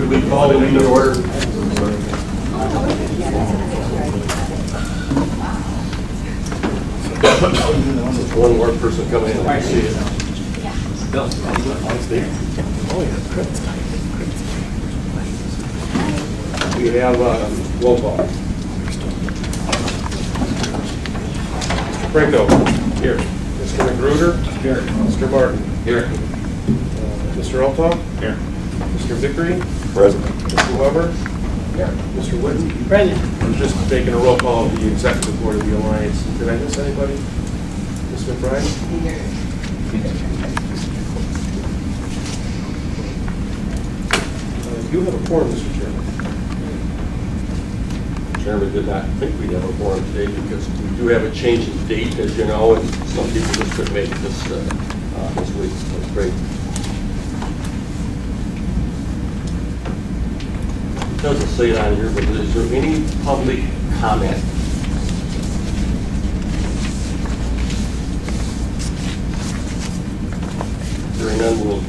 Could we call the meeting to order? One more person coming in. I see it. We have roll call. Mr. Franco. Here. Mr. Magruder. Here. Mr. Martin. Here. Mr. Altaw. Here. Mr. Vickery. Present. Mr. Weber. Here. Mr. Whitten. Present. I'm just taking a roll call of the executive board of the Alliance. Did I miss anybody? Ms. McBride? You have a quorum, Mr. Chairman. Chairman did not think we'd have a quorum today because we do have a change in date, as you know, and some people just couldn't make it this week. That's great. It doesn't say it on here, but is there any public comment? Hearing none, we'll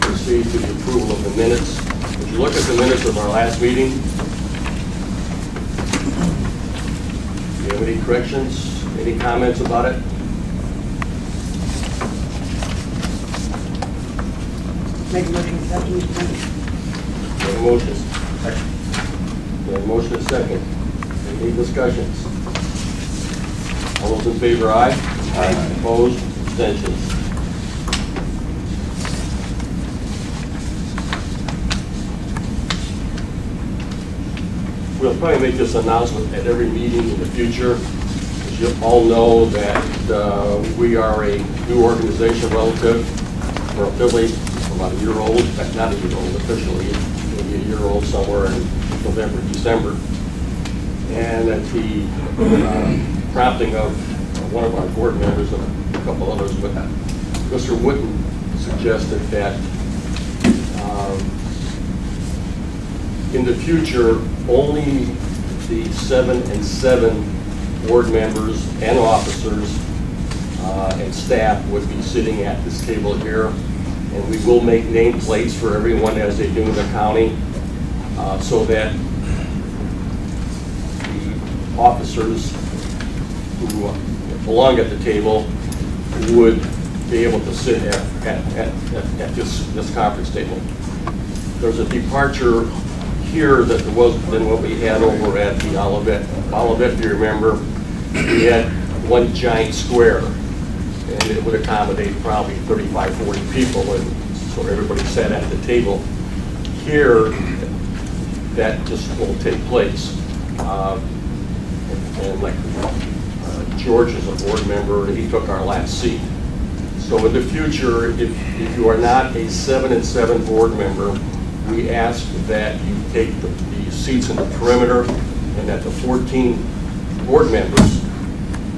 proceed to the approval of the minutes. If you look at the minutes of our last meeting, do you have any corrections, any comments about it? Make a motion second. Make a motion. Second. We have a motion and second. Any discussions? All those in favor, aye? Aye. Opposed? Abstentions? We'll probably make this announcement at every meeting in the future. As you all know that we are a new organization relative. We're affiliated about a year old, not a year old officially, maybe a year old somewhere in November, December. And at the prompting of one of our board members and a couple others, but Mr. Whitten suggested that in the future, only the 7 and 7 board members and officers and staff would be sitting at this table here. And we will make nameplates for everyone as they do in the county so that the officers who belong at the table would be able to sit at this conference table. There's a departure here that there was than what we had over at the Olivet. Olivet, if you remember, we had one giant square, and it would accommodate probably 35, 40 people, and so everybody sat at the table. Here, that just won't take place. And like George is a board member, and he took our last seat. So in the future, if you are not a 7 and 7 board member, we ask that you take the seats in the perimeter, and that the 14 board members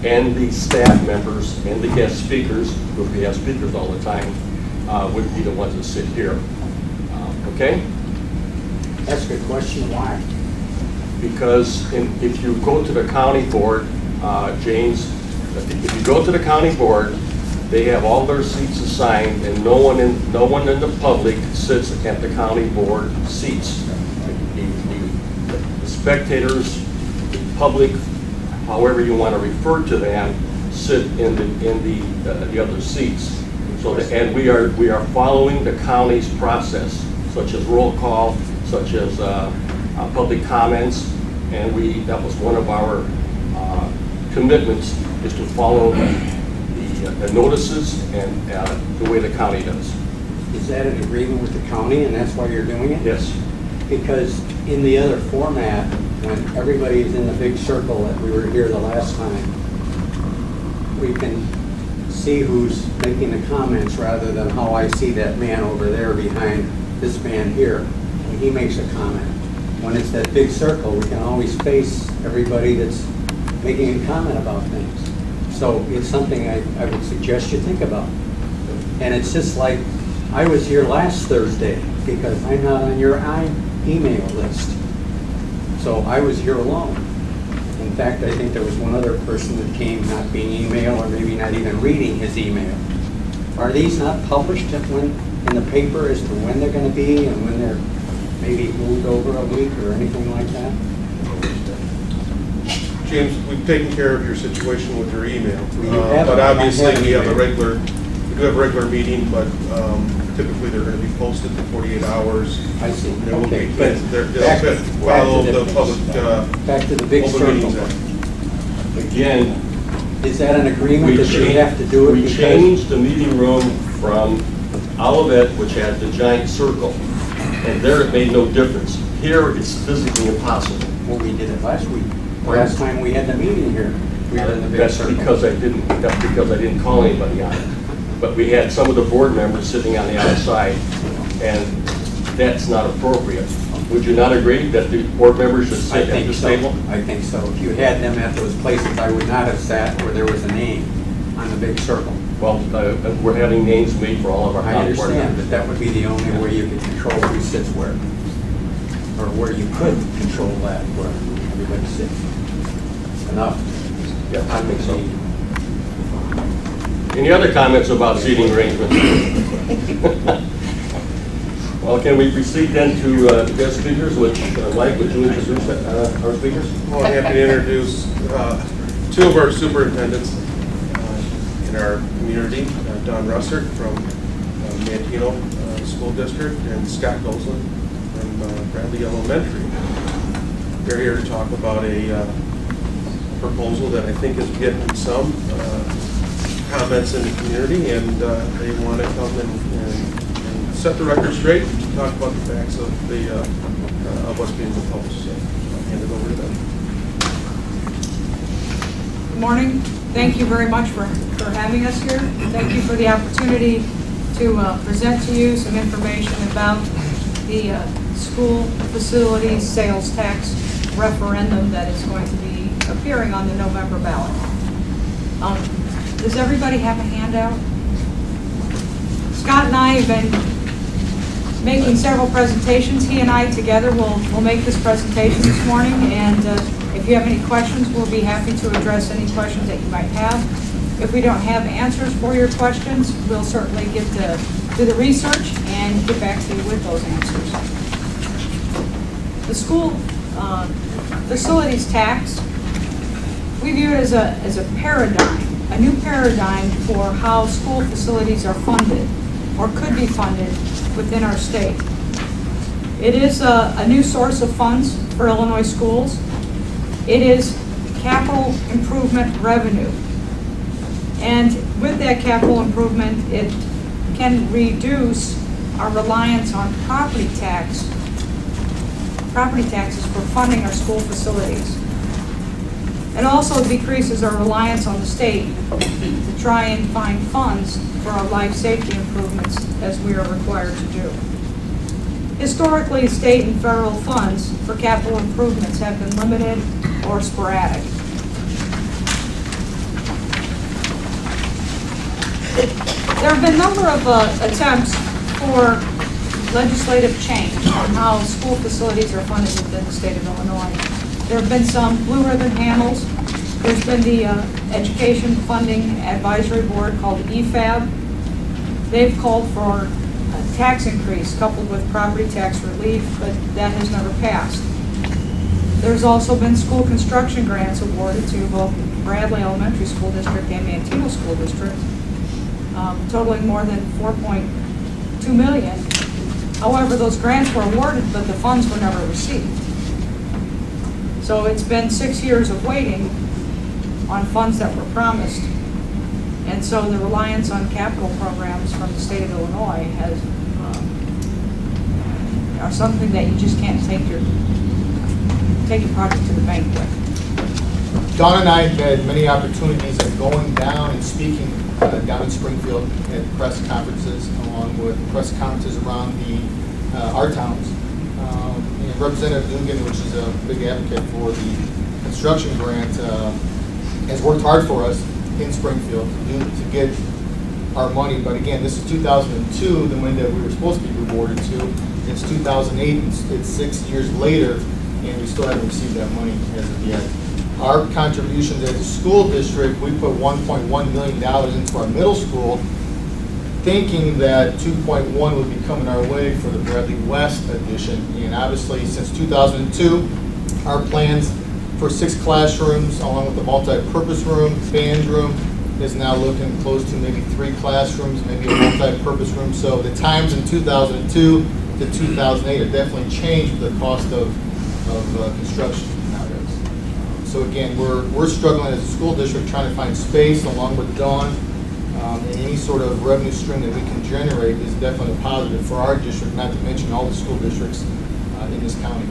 and the staff members and the guest speakers, because we have speakers all the time, would be the ones that sit here. Okay? That's a good question. Why? Because if you go to the county board, James, if you go to the county board, they have all their seats assigned, and no one in the public sits at the county board seats. The spectators, the public, however you want to refer to them, sit in the other seats. So and we are following the county's process, such as roll call, such as public comments, and that was one of our commitments, is to follow the notices and the way the county does. Is that an agreement with the county, and that's why you're doing it? Yes. Because in the other format, when everybody is in the big circle that we were here the last time, we can see who's making the comments rather than how I see that man over there behind this man here when he makes a comment. When it's that big circle, we can always face everybody that's making a comment about things. So it's something I would suggest you think about. And it's just like, I was here last Thursday because I'm not on your email list. So I was here alone. In fact, I think there was one other person that came not being email or maybe not even reading his email. Are these not published in the paper as to when they're going to be and when they're maybe who moved over a week or anything like that? James, we've taken care of your situation with your email. Well, but obviously we have a regular. we do have a regular meeting, but typically they're going to be posted for 48 hours. I see. There will Okay, be, but they'll follow the public, back to the big Open Meetings circle. Act. Again, Is that an agreement that you have to do it? we because- changed the meeting room from Olivet, which had the giant circle, and there it made no difference. Here, it's physically impossible. Well, we did it last week. Last time we had the meeting here, we were in the big That's circle. because I didn't call anybody on it. But we had some of the board members sitting on the outside, and that's not appropriate. Would you not agree that the board members should I sit at think this so. table? I think so. If you had them at those places, I would not have sat where there was a name on the big circle. Well, we're having names made for all of our I county board understand, members. but that would be the only way you could control who sits where. Or where you could control that, where everybody sits. Enough. Yeah, I think so. Any other comments about seating arrangements? Well, can we proceed then to the guest speakers, which, Mike, would you introduce our speakers? Well, I'm happy to introduce two of our superintendents in our community, Don Russert from Mantino School District and Scott Goslin from Bradley Elementary. They're here to talk about a proposal that I think is getting some comments in the community, and they want to come and set the record straight and talk about the facts of what's being proposed. So I'll hand it over to them. Good morning. Thank you very much for having us here. Thank you for the opportunity to present to you some information about the school facilities sales tax referendum that is going to be appearing on the November ballot. Does everybody have a handout? Scott and I have been making several presentations. He and I together will make this presentation this morning, and if you have any questions, we'll be happy to address any questions that you might have. If we don't have answers for your questions, we'll certainly get to the research and get back to you with those answers. The school facilities tax, we view it as a paradigm, a new paradigm for how school facilities are funded or could be funded within our state. It is a new source of funds for Illinois schools. It is capital improvement revenue. And with that capital improvement, it can reduce our reliance on property taxes for funding our school facilities. It also decreases our reliance on the state to try and find funds for our life safety improvements as we are required to do. Historically, state and federal funds for capital improvements have been limited or sporadic. There have been a number of attempts for legislative change on how school facilities are funded within the state of Illinois. There have been some blue ribbon handles. There's been the Education Funding Advisory Board called EFAB. They've called for a tax increase coupled with property tax relief, but that has never passed. There's also been school construction grants awarded to both Bradley Elementary School District and Mantino School District, totaling more than $4.2 million. However, those grants were awarded, but the funds were never received. So it's been 6 years of waiting on funds that were promised. And so the reliance on capital programs from the state of Illinois are something that you just can't take your project to the bank with. Don and I have had many opportunities of going down and speaking down in Springfield at press conferences, along with press conferences around our towns. And Representative Dugan, which is a big advocate for the construction grant, has worked hard for us in Springfield to get our money. But again, this is 2002, the money that we were supposed to be rewarded to. It's 2008, it's 6 years later, and we still haven't received that money as of yet. Our contributions as a school district, we put $1.1 million into our middle school thinking that 2.1 would be coming our way for the Bradley West addition. And obviously, since 2002, our plans for 6 classrooms, along with the multi-purpose room, band room, is now looking close to maybe 3 classrooms, maybe a multi-purpose room. So the times in 2002 to 2008 have definitely changed with the cost of construction nowadays. So again, we're struggling as a school district trying to find space along with Dawn, and any sort of revenue stream that we can generate is definitely a positive for our district, not to mention all the school districts in this county.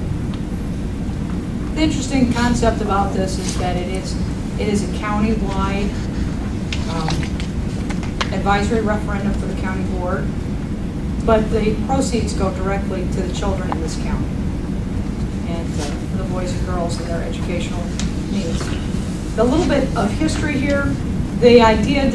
The interesting concept about this is that it is a county-wide advisory referendum for the county board, but the proceeds go directly to the children in this county and the boys and girls and their educational needs. A little bit of history here. The idea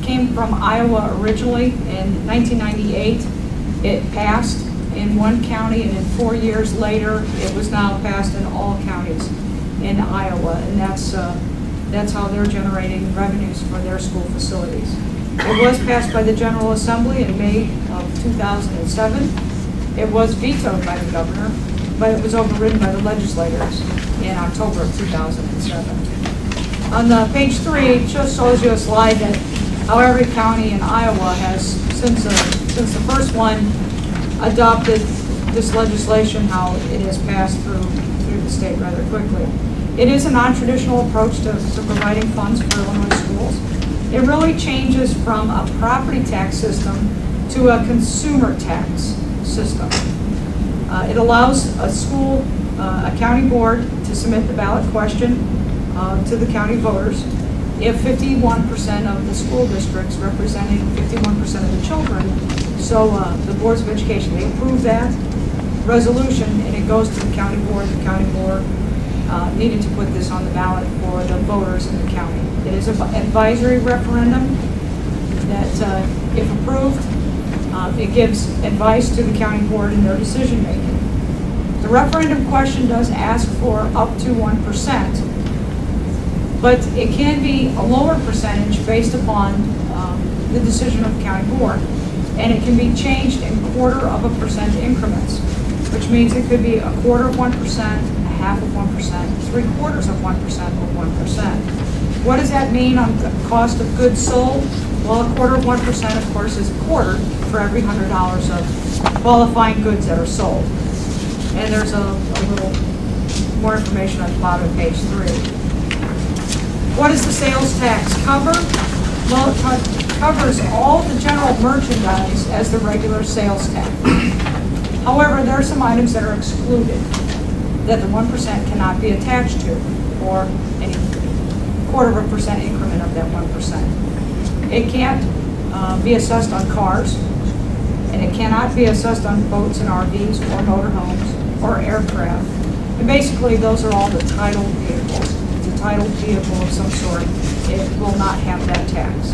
came from Iowa originally in 1998. It passed in one county, and then 4 years later, it was now passed in all counties in Iowa, and that's how they're generating revenues for their school facilities. It was passed by the General Assembly in May of 2007. It was vetoed by the governor, but it was overridden by the legislators in October of 2007. On page 3, it just shows you a slide that how every county in Iowa has, since the first one adopted this legislation, how it has passed through the state rather quickly. It is a non-traditional approach to providing funds for Illinois schools. It really changes from a property tax system to a consumer tax system. It allows a county board to submit the ballot question to the county voters if 51% of the school districts representing 51% of the children. So the boards of education, they approve that resolution and it goes to the county board. The county board needed to put this on the ballot for the voters in the county. It is an advisory referendum that, if approved, it gives advice to the county board in their decision making. The referendum question does ask for up to 1%, but it can be a lower percentage based upon the decision of the county board. And it can be changed in 1/4% increments, which means it could be 1/4 of 1%, 1/2 of 1%, 3/4 of 1%, or 1%. What does that mean on the cost of goods sold? Well, 1/4 of 1%, of course, is 1/4 for every $100 of qualifying goods that are sold. And there's a little more information at the bottom of page 3. What does the sales tax cover? Well, it covers all the general merchandise as the regular sales tax. However, there are some items that are excluded that the 1% cannot be attached to, or any 1/4% increment of that 1%. It can't be assessed on cars, and it cannot be assessed on boats and RVs or motorhomes or aircraft. And basically, those are all the titled vehicles. It's a titled vehicle of some sort. It will not have that tax.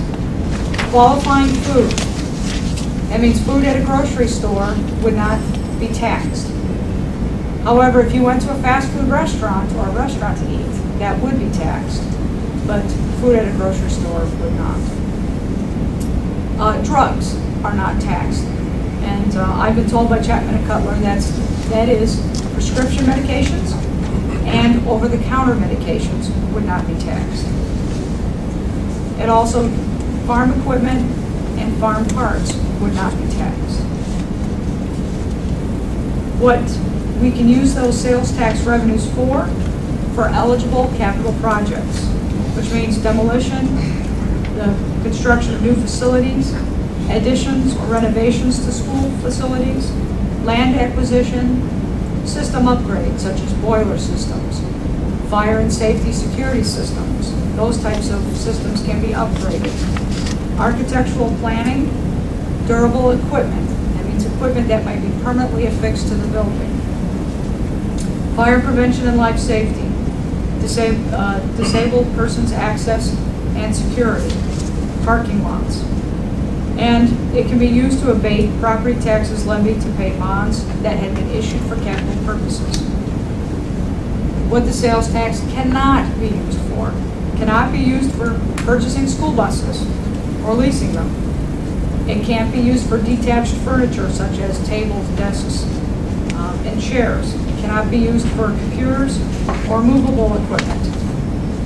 Qualifying food. That means food at a grocery store would not be taxed. However, if you went to a fast food restaurant or a restaurant to eat, that would be taxed. But food at a grocery store would not. Drugs are not taxed. And I've been told by Chapman and Cutler that is prescription medications and over-the-counter medications would not be taxed. It also, farm equipment and farm parts would not be taxed. What we can use those sales tax revenues for eligible capital projects, which means demolition, the construction of new facilities, additions or renovations to school facilities, land acquisition, system upgrades such as boiler systems, fire and safety security systems. Those types of systems can be upgraded. Architectural planning, durable equipment. That means equipment that might be permanently affixed to the building. Fire prevention and life safety, disabled persons access and security, parking lots. And it can be used to abate property taxes levied to pay bonds that had been issued for capital purposes. What the sales tax cannot be used for. Cannot be used for purchasing school buses or leasing them. It can't be used for detached furniture such as tables, desks, and chairs. It cannot be used for computers or movable equipment.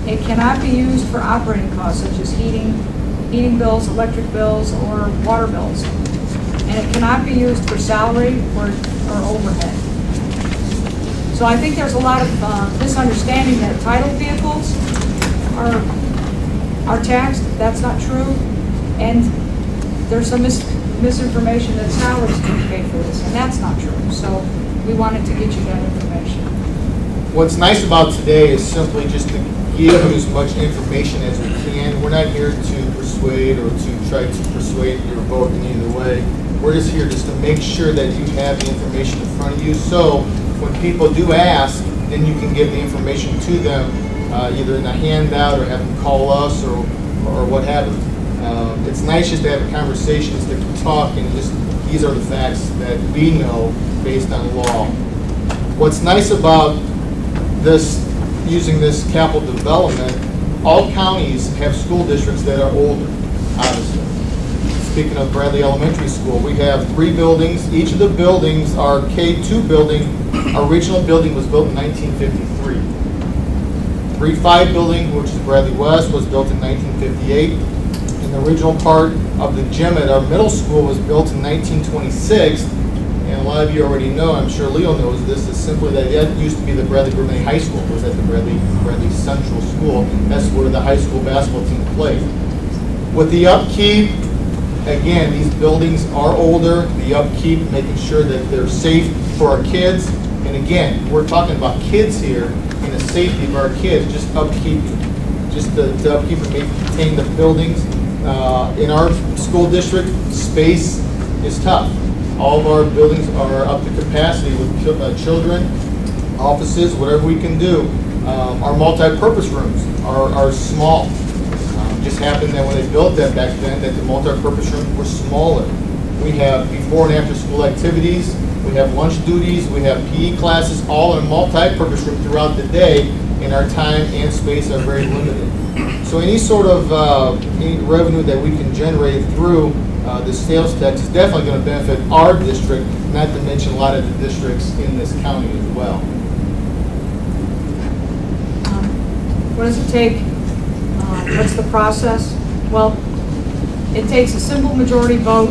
It cannot be used for operating costs such as heating bills, electric bills, or water bills. And it cannot be used for salary or overhead. So I think there's a lot of misunderstanding that title vehicles are taxed. That's not true. And there's some misinformation that salaries can pay for this, and that's not true. So we wanted to get you that information. What's nice about today is simply just to give you as much information as we can. We're not here to persuade or to try to persuade your vote in either way. We're just here just to make sure that you have the information in front of you. So when people do ask, then you can give the information to them, either in a handout or have them call us or what have you. It's nice just to have a conversation, just to talk, and just these are the facts that we know based on law. What's nice about this, using this capital development, all counties have school districts that are older, obviously. Speaking of Bradley Elementary School, we have 3 buildings. Each of the buildings, our K2 building, our original building was built in 1953. 3-5 building, which is Bradley West, was built in 1958. And the original part of the gym at our middle school was built in 1926. And a lot of you already know, I'm sure Leo knows this, is simply that it used to be the Bradley Gourmet High School. It was at the Bradley Central School. That's where the high school basketball team played. With the upkeep, again, these buildings are older. The upkeep, making sure that they're safe for our kids. And again, we're talking about kids here and the safety of our kids, just upkeep, just to upkeep and maintain the buildings. In our school district, space is tough. All of our buildings are up to capacity with children, offices, whatever we can do. Our multi-purpose rooms are small. Just happened that when they built that back then, that the multi-purpose rooms were smaller. We have before and after school activities, we have lunch duties, we have PE classes, all in a multi-purpose room throughout the day, and our time and space are very limited. So any sort of any revenue that we can generate through the sales tax is definitely going to benefit our district, not to mention a lot of the districts in this county as well. What does it take? What's the process? Well, it takes a simple majority vote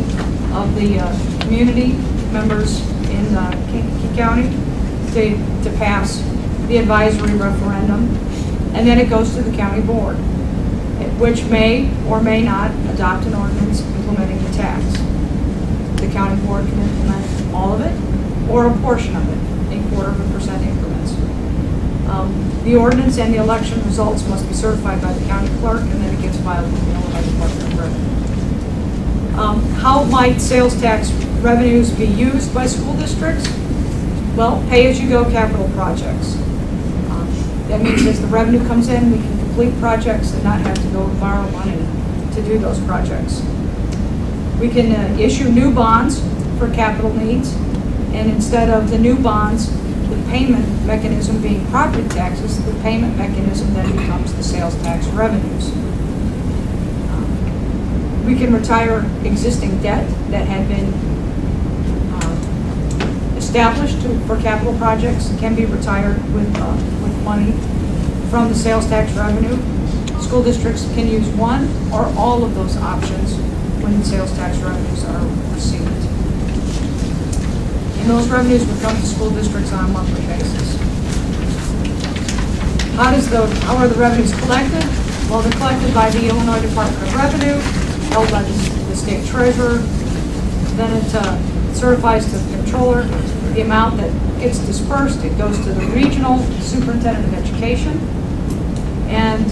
of the community members in Kankakee County to pass the advisory referendum, and then it goes to the county board, which may or may not adopt an ordinance implementing the tax. The county board can implement all of it or a portion of it in 0.25% increments. The ordinance and the election results must be certified by the county clerk, and then it gets filed with the Illinois Department of Revenue. How might sales tax revenues be used by school districts? Well, pay-as-you-go capital projects. That means as the revenue comes in, we can complete projects and not have to go and borrow money to do those projects. We can issue new bonds for capital needs, and instead of the new bonds, the payment mechanism being property taxes, the payment mechanism then becomes the sales tax revenues. We can retire existing debt that had been established for capital projects, can be retired with money from the sales tax revenue. School districts can use one or all of those options when the sales tax revenues are received. And those revenues would come to school districts on a monthly basis. How are the revenues collected? Well, they're collected by the Illinois Department of Revenue, held by the state treasurer. Then it certifies to the controller the amount that gets dispersed. It goes to the regional superintendent of education, and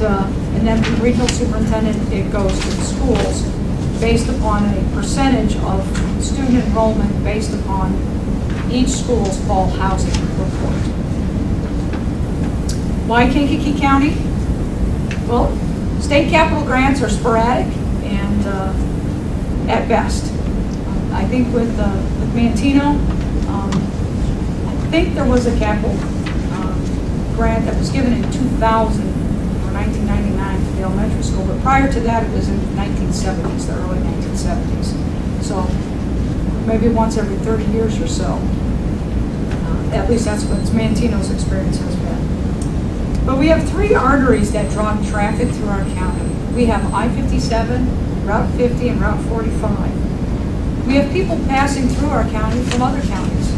then from the regional superintendent, it goes to the schools based upon a percentage of student enrollment based upon each school's fall housing report. Why Kankakee County? Well, state capital grants are sporadic and at best. I think with Mantino, I think there was a capital grant that was given in 2000 or 1999 to the elementary school, but prior to that it was in the 1970s, the early 1970s. So maybe once every 30 years or so. At least that's what Mantino's experience has been. But we have 3 arteries that draw traffic through our county. We have I-57, Route 50, and Route 45. We have people passing through our county from other counties.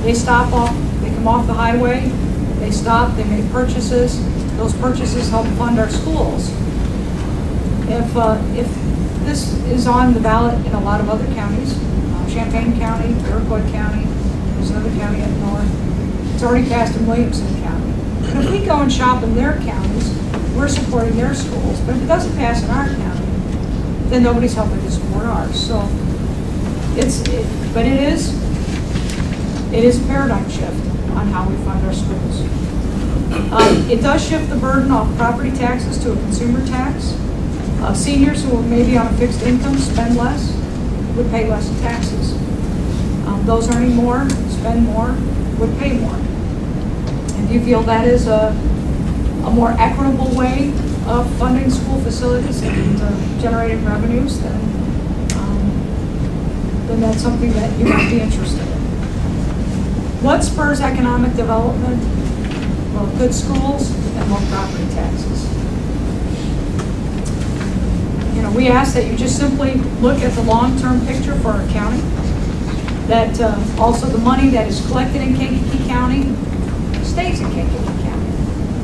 They stop off, they come off the highway, they stop, they make purchases. Those purchases help fund our schools. If this is on the ballot in a lot of other counties, Champaign County, Iroquois County, there's another county up north. It's already passed in Williamson County. But if we go and shop in their counties, we're supporting their schools. But if it doesn't pass in our county, then nobody's helping to support ours. So it is a paradigm shift on how we fund our schools. It does shift the burden off property taxes to a consumer tax. Seniors who are maybe on a fixed income spend less, would pay less in taxes. Those earning more, spend more, would pay more. If you feel that is a more equitable way of funding school facilities and generating revenues, then that's something that you might be interested in. What spurs economic development? Well, good schools and low property taxes. You know, we ask that you just simply look at the long-term picture for our county. That also the money that is collected in Kankakee County stays in Kankakee County.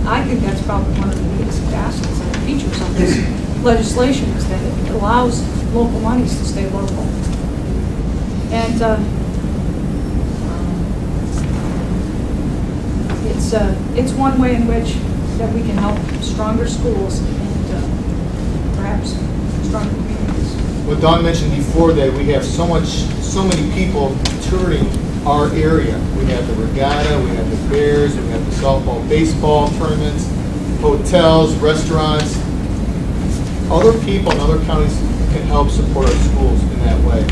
I think that's probably one of the biggest facets and features of this legislation is that it allows local monies to stay local. And it's one way in which that we can help stronger schools and perhaps stronger communities. What Dawn mentioned before, that we have so many people touring our area. We have the regatta, we have the Bears, we have the softball, baseball tournaments, hotels, restaurants. Other people in other counties can help support our schools in that way.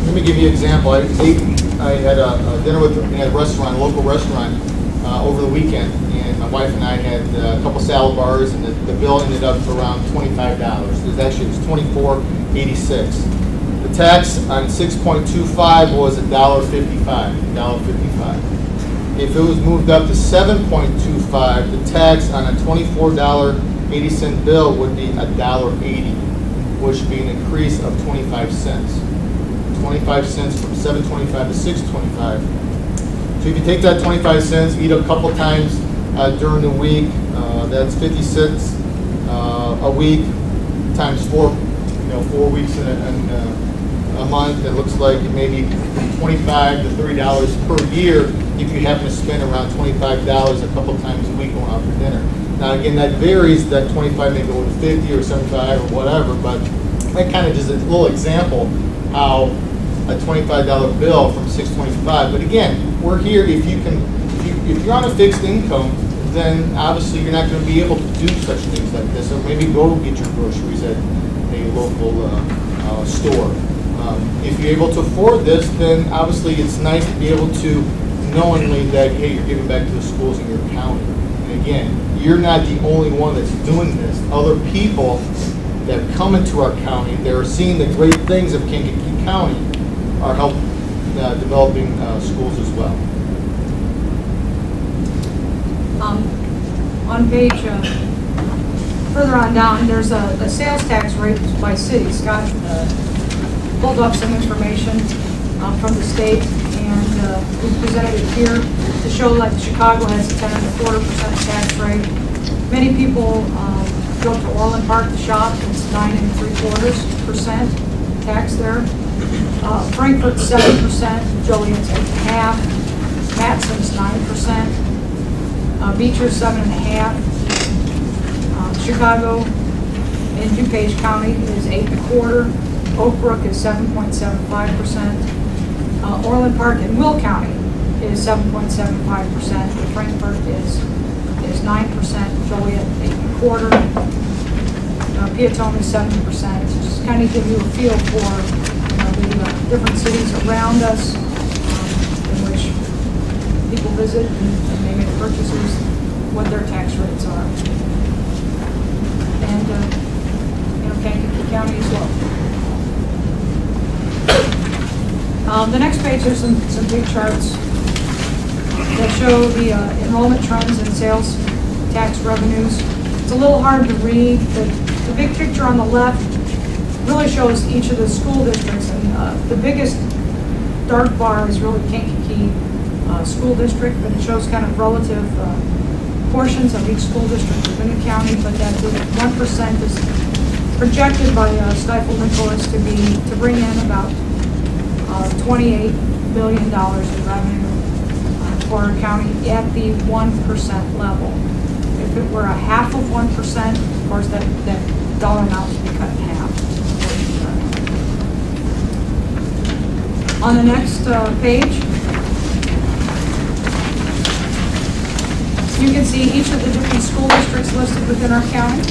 Let me give you an example. I had a dinner in a restaurant, a local restaurant, over the weekend, and my wife and I had a couple salad bars, and the bill ended up around $25. It was $24.86. The tax on 6.25 was $1.55. If it was moved up to 7.25, the tax on a $24.80 bill would be $1.80, which would be an increase of 25 cents. 25 cents from 7.25 to 6.25. So if you take that 25 cents, eat a couple times during the week, that's 50 cents a week times 4 weeks in a month. It looks like maybe $25 to $30 per year if you happen to spend around $25 a couple times a week going out for dinner. Now again, that varies. That 25 may go to 50 or 75 or whatever, but that kind of just a little example how a $25 bill from $6.25. But again, we're here. If you're on a fixed income, then obviously you're not going to be able to do such things like this. Or maybe go get your groceries at a local store. If you're able to afford this, then obviously it's nice to be able to knowingly that, hey, you're giving back to the schools in your county. And again, you're not the only one that's doing this. Other people that come into our county, they're seeing the great things of Kankakee County, are helping developing schools as well. On page further on down, there's a sales tax rate by city. Scott pulled up some information from the state, and we presented it here to show that Chicago has a 10.25% tax rate. Many people go to Orland Park to shop. It's 9.75% tax there. Frankfurt's 7%, Joliet's 8.5%, Matson's 9%, Beecher's 7.5%, Chicago in DuPage County is 8.25%, Oak Brook is 7.75%, Orland Park in Will County is 7.75%, Frankfurt is 9%, Joliet 8.25%, Peatone is 7%. Just kind of give you a feel for the different cities around us in which people visit and they make purchases, what their tax rates are. And Kankakee County as well. The next page, there's some big charts that show the enrollment trends and sales tax revenues. It's a little hard to read. The big picture on the left really shows each of the school districts, and the biggest dark bar is really Kankakee School District, but it shows kind of relative portions of each school district within the county, but that the 1% is projected by Stifel Nicholas to bring in about $28 billion in revenue for our county at the 1% level. If it were a half of 1%, of course, that dollar amount would be cut in half. On the next page, you can see each of the different school districts listed within our county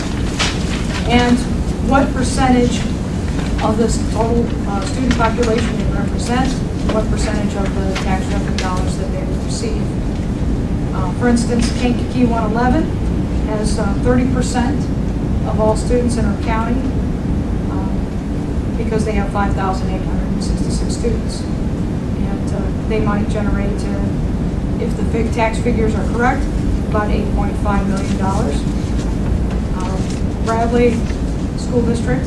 and what percentage of this total student population they represent, what percentage of the tax revenue dollars that they would receive. For instance, Kankakee 111 has 30% of all students in our county because they have 5,866 students. And they might generate, if the tax figures are correct, about $8.5 million. Bradley School District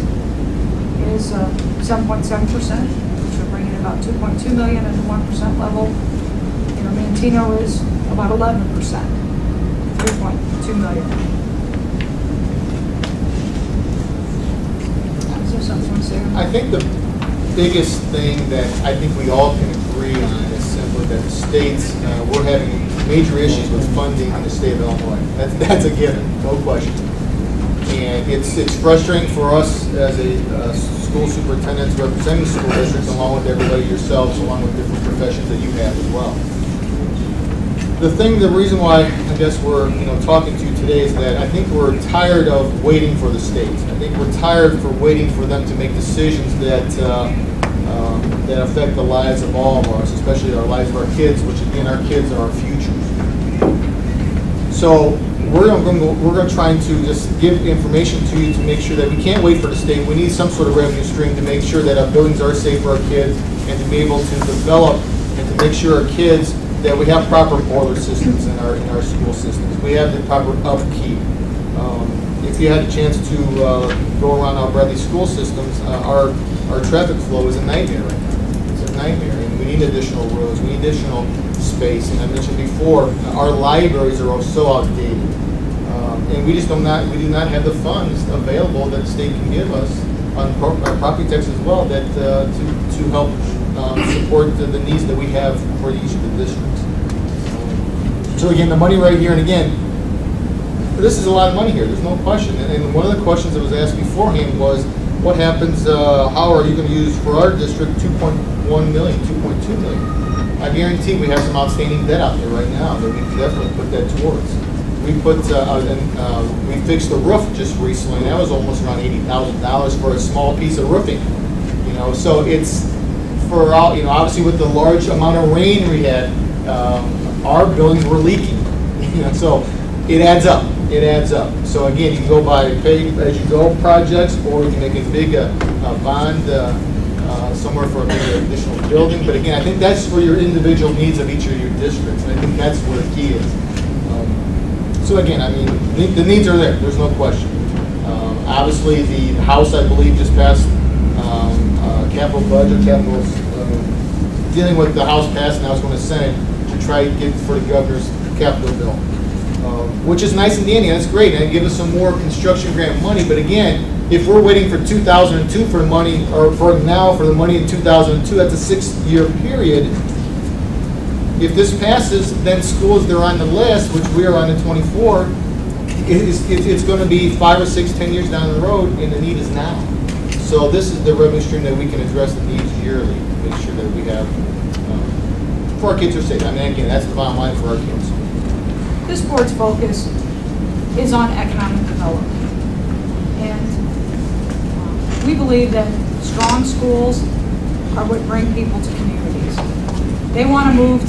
is 7.7%, which would bring in about $2.2 million at the 1% level. Manteno is about 11%, $3.2 million. Is there something you want to say? I think the biggest thing that I think we all can agree on is simply that the states, we're having major issues with funding in the state of Illinois. That's a given, no question. And it's frustrating for us as a school superintendents representing school districts, along with everybody yourselves, along with different professions that you have as well. The reason why I guess we're talking to you today is that I think we're tired of waiting for the states. I think we're tired for waiting for them to make decisions that that affect the lives of all of us, especially our lives of our kids, which again, our kids are our future. So we're going to try to just give information to you to make sure that we can't wait for the state. We need some sort of revenue stream to make sure that our buildings are safe for our kids and to be able to develop and to make sure our kids that we have proper boiler systems in our school systems. We have the proper upkeep. If you had a chance to go around our Bradley school systems, our traffic flow is a nightmare right now. It's a nightmare, and we need additional roads. We need additional space. And I mentioned before, our libraries are so outdated, and we do not have the funds available that the state can give us on our property tax as well that to help support the needs that we have for each of the districts. So again, the money right here, and again, this is a lot of money here. There's no question. And one of the questions that was asked beforehand was, what happens? How are you going to use for our district 2.1 million, 2.2 million? I guarantee we have some outstanding debt out there right now that we can definitely put that towards. We fixed the roof just recently, and that was almost around $80,000 for a small piece of roofing. So it's for all. Obviously with the large amount of rain we had, our buildings were leaking. So it adds up. It adds up. So again, you can go by pay-as-you-go projects, or you can make a big bond somewhere for a big additional building. But again, I think that's for your individual needs of each of your districts, and I think that's where the key is. So again, I mean, the needs are there. There's no question. Obviously, the House, I believe, just passed capital budget, dealing with the House passed, and now it's going to Senate to try to get for the governor's capital bill, which is nice and dandy. That's great, and give us some more construction grant money. But again, if we're waiting for 2002 for the money, or for now for the money in 2002, that's a 6-year period. If this passes, then schools that are on the list, which we are on the 24, it's going to be 5 or 6, 10 years down the road, and the need is now. So this is the revenue stream that we can address the needs yearly, make sure that we have, for our kids are safe. I mean, again, that's the bottom line for our kids. This board's focus is on economic development. And we believe that strong schools are what bring people to communities. They want to move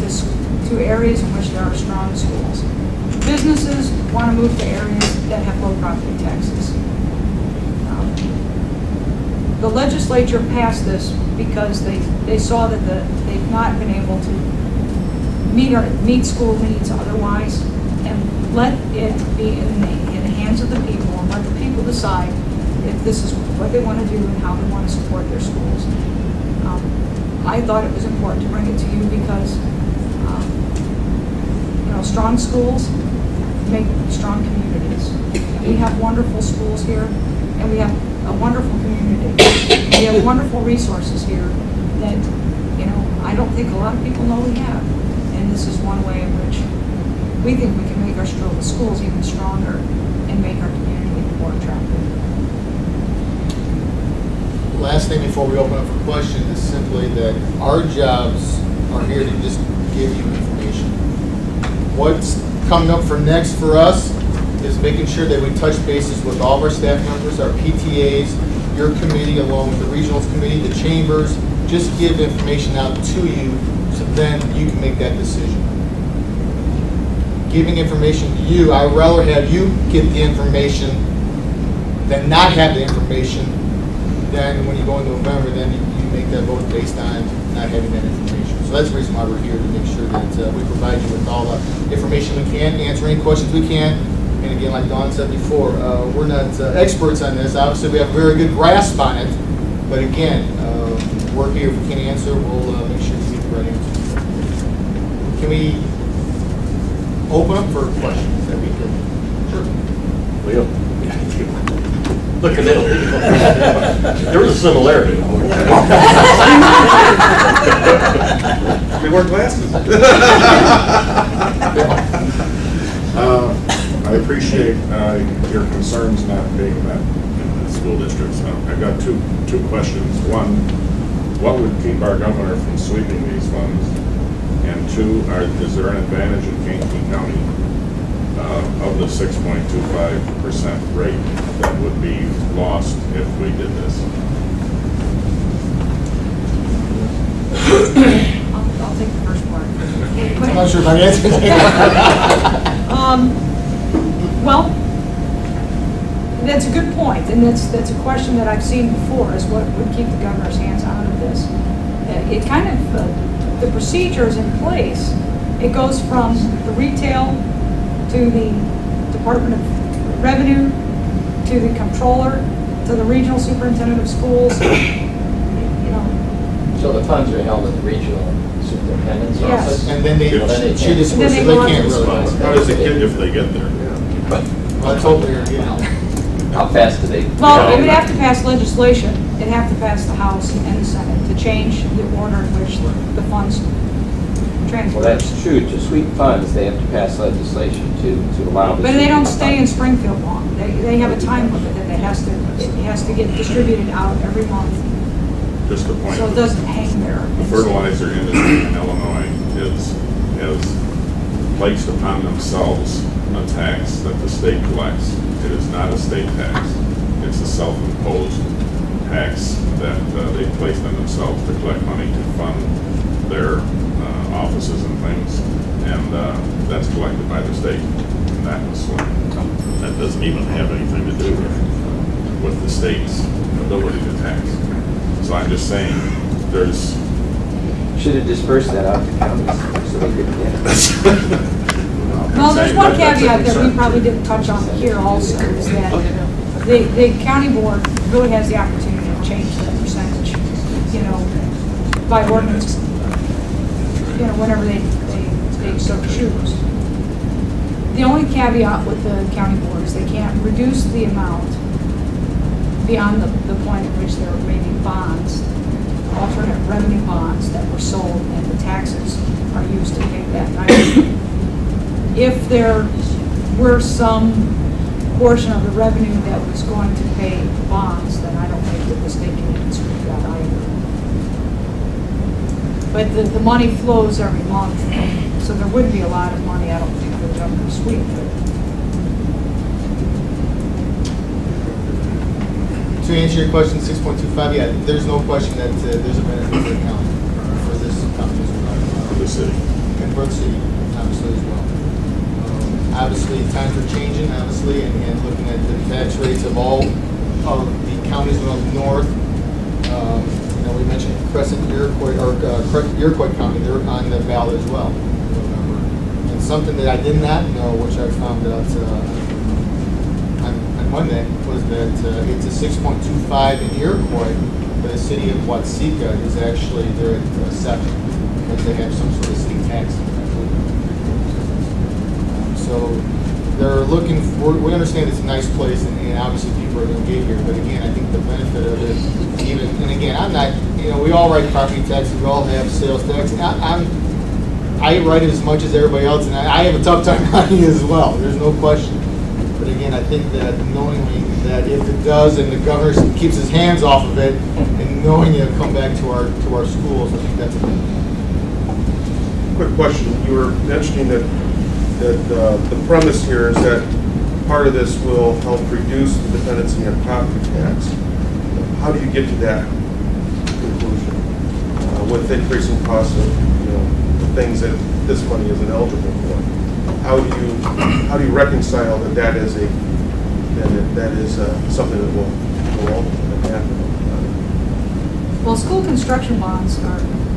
to areas in which there are strong schools. Businesses want to move to areas that have low property taxes. the legislature passed this because they saw that they've not been able to meet school needs otherwise, and let it be in the hands of the people, and let the people decide if this is what they want to do and how they want to support their schools. I thought it was important to bring it to you because strong schools make strong communities. And we have wonderful schools here, and we have a wonderful community. We have wonderful resources here that I don't think a lot of people know we have. And this is one way in which we think we can make our schools even stronger and make our community more attractive. Last thing before we open up for questions is simply that our jobs are here to just give you information. What's coming up for next for us is making sure that we touch bases with all of our staff members, our PTAs, your committee, along with the regionals committee, the chambers, just give information out to you so then you can make that decision. Giving information to you, I'd rather have you get the information than not have the information. Then when you go in November, then you make that vote based on not having that information. So that's the reason why we're here, to make sure that we provide you with all the information we can, answer any questions we can. And again, like Dawn said before, we're not experts on this. Obviously, we have a very good grasp on it. But again, we're here. If we can't answer, we'll make sure we get the right answer. Can we open up for questions? That'd be good. Sure. Leo? Look at it. There was a similarity. We wear glasses. I appreciate your concerns not being met in the school districts. I've got two questions. One, what would keep our governor from sweeping these funds? And two, is there an advantage in Kankakee County of the 6.25% rate that would be lost if we did this? I'll take the first part. I'm not sure if I can answer that. Well, that's a good point, and that's a question that I've seen before, is what would keep the governor's hands out of this. It kind of, the procedures in place, it goes from the retail to the Department of Revenue, to the comptroller, to the regional superintendent of schools. So the funds are held at the regional superintendent's Yes. office? And then they, she disperses, And then they they go on can't to the really. How does it get if they get there? Well, that's hopefully you're getting. How fast do they? Well, it would have to pass legislation. It'd have to pass the House and the Senate to change the order in which the funds transfer. Well, that's true. To sweep funds, they have to pass legislation to allow. But they don't stay in Springfield long. They have a time limit that it has to get distributed out every month, Just the point. so it doesn't hang there. The fertilizer industry in Illinois has placed upon themselves a tax that the state collects. It is not a state tax. It's a self-imposed tax that they placed on themselves to collect money to fund their offices and things. And that's collected by the state. And that doesn't even have anything to do with the state's ability to tax. So I'm just saying, there's... Should have dispersed that out to counties so they could get it. Well, there's one caveat that we probably didn't touch on here also, is that the county board really has the opportunity to change that percentage, by ordinance, whenever they so choose. The only caveat with the county board is they can't reduce the amount beyond the point at which there may be bonds, alternate revenue bonds that were sold, and the taxes are used to pay that. If there were some portion of the revenue that was going to pay bonds, then I don't think that the state can even sweep that either. But the money flows every month, so there would be a lot of money, I don't think, for the governor to sweep. To answer your question, 6.25, yeah, there's no question that there's a benefit for the county, for this county as well. For the city. And for the city, obviously, as well. Obviously, times are changing, obviously, and looking at the tax rates of all of the counties up north, We mentioned Crescent Iroquois, or Iroquois County, they're on the ballot as well. And something that I did not know, which I found out on Monday, was that it's a 6.25 in Iroquois, but the city of Watsika is actually, they're at 7, because they have some sort of city tax. So they're looking for, we understand it's a nice place, and obviously people are going to get here, but again, I think the benefit of it, even, and again, I'm not, we all write property taxes, we all have sales tax. I write it as much as everybody else, and I have a tough time writing it as well, there's no question. But again, I think that knowingly that if it does, and the governor keeps his hands off of it, and knowing it'll come back to our schools, I think that's a good thing. Quick question. You were mentioning that the premise here is that part of this will help reduce the dependency on property tax. How do you get to that conclusion with increasing costs of the things that this money isn't eligible for? How do you reconcile that is something that will ultimately happen? Well, school construction bonds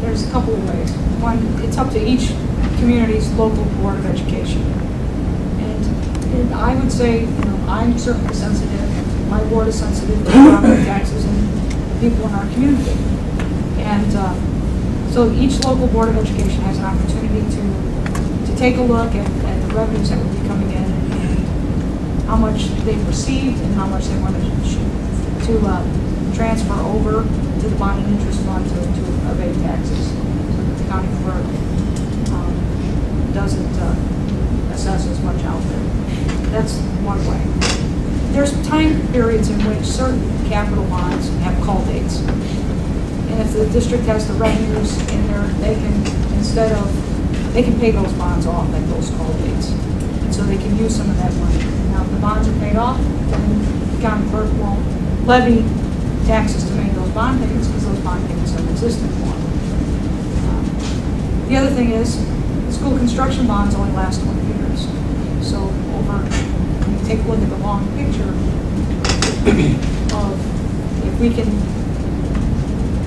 there's a couple of ways. One, it's up to each community's local board of education. And I would say, I'm certainly sensitive, my board is sensitive to property taxes and the people in our community. And so each local board of education has an opportunity to take a look at the revenues that would be coming in and how much they've received and how much they want to transfer over to the bond and interest fund to evade taxes. So that the county clerk doesn't assess as much out there. That's one way. There's time periods in which certain capital bonds have call dates. And if the district has the revenues in there, they can pay those bonds off at those call dates. And so they can use some of that money. Now, if the bonds are paid off, then the county clerk won't levy taxes to make those bond payments because those bond payments don't exist anymore. The other thing is, school construction bonds only last 20 years. So when you take a look at the long picture of if we can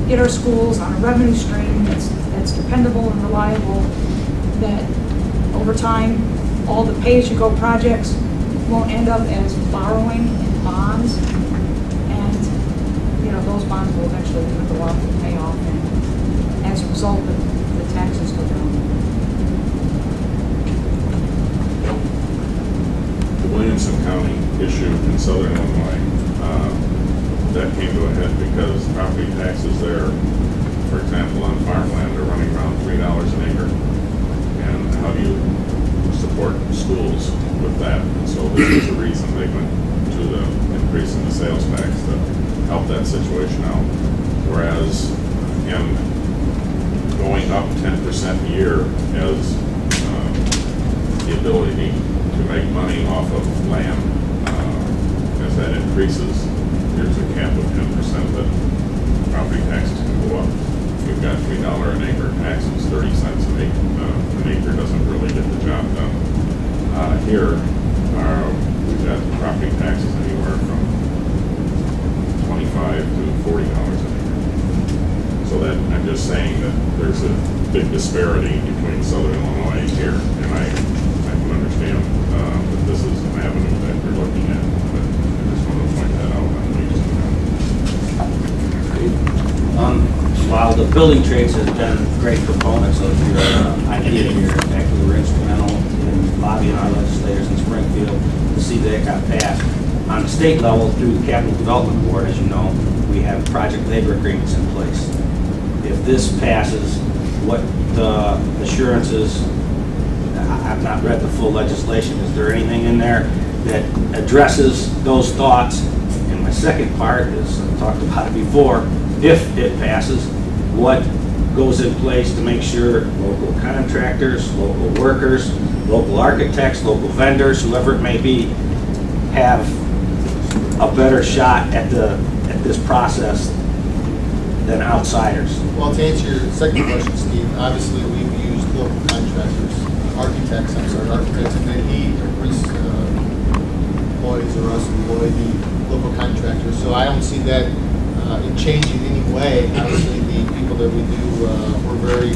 get our schools on a revenue stream that's dependable and reliable, that over time, all the pay-as-you-go projects won't end up as borrowing in bonds, and those bonds will eventually go off and pay off, and as a result, the taxes go down. The Williamson County issue in southern Illinois, that came to a head because property taxes there, for example, on farmland are running around $3 an acre. And how do you support schools with that? And so this is the reason they went to the increase in the sales tax to help that situation out. Whereas, again, going up 10% a year as the ability to make money off of land, as that increases, there's a cap of 10% that property taxes can go up. We've got $3 an acre taxes, 30 cents an acre doesn't really get the job done. Here, we've got property taxes anywhere from $25 to $40 an acre. So that I'm just saying that there's a big disparity between southern Illinois here, and I can understand that this is an avenue that we're looking at, but I just want to point that out on While the building trades has been great proponents of your idea here, actually were instrumental in lobbying our legislators in Springfield to see that got passed. On the state level, through the Capital Development Board, as you know, we have project labor agreements in place. If this passes, what the assurances, I've not read the full legislation, is there anything in there that addresses those thoughts? And my second part is, I talked about it before, if it passes, what goes in place to make sure local contractors, local workers, local architects, local vendors, whoever it may be, have a better shot at this process than outsiders? Well, to answer your second question, Steve, obviously we've used local contractors, architects, and then he employs or us employ the local contractors. So I don't see that it changed in any way. Obviously, the people that we do, we're very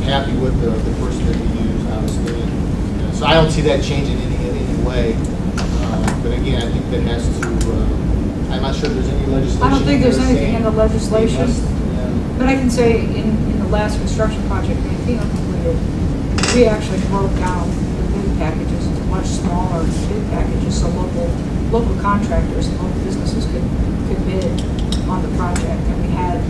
happy with the person that we use, obviously. And, so I don't see that changing in any way. But again, I think that has to, I'm not sure if there's any legislation. I don't think there's anything in the legislation. Yeah. But I can say in the last construction project Mantino completed, we actually broke down the bid packages into much smaller bid packages so local contractors and local businesses could bid on the project. And we had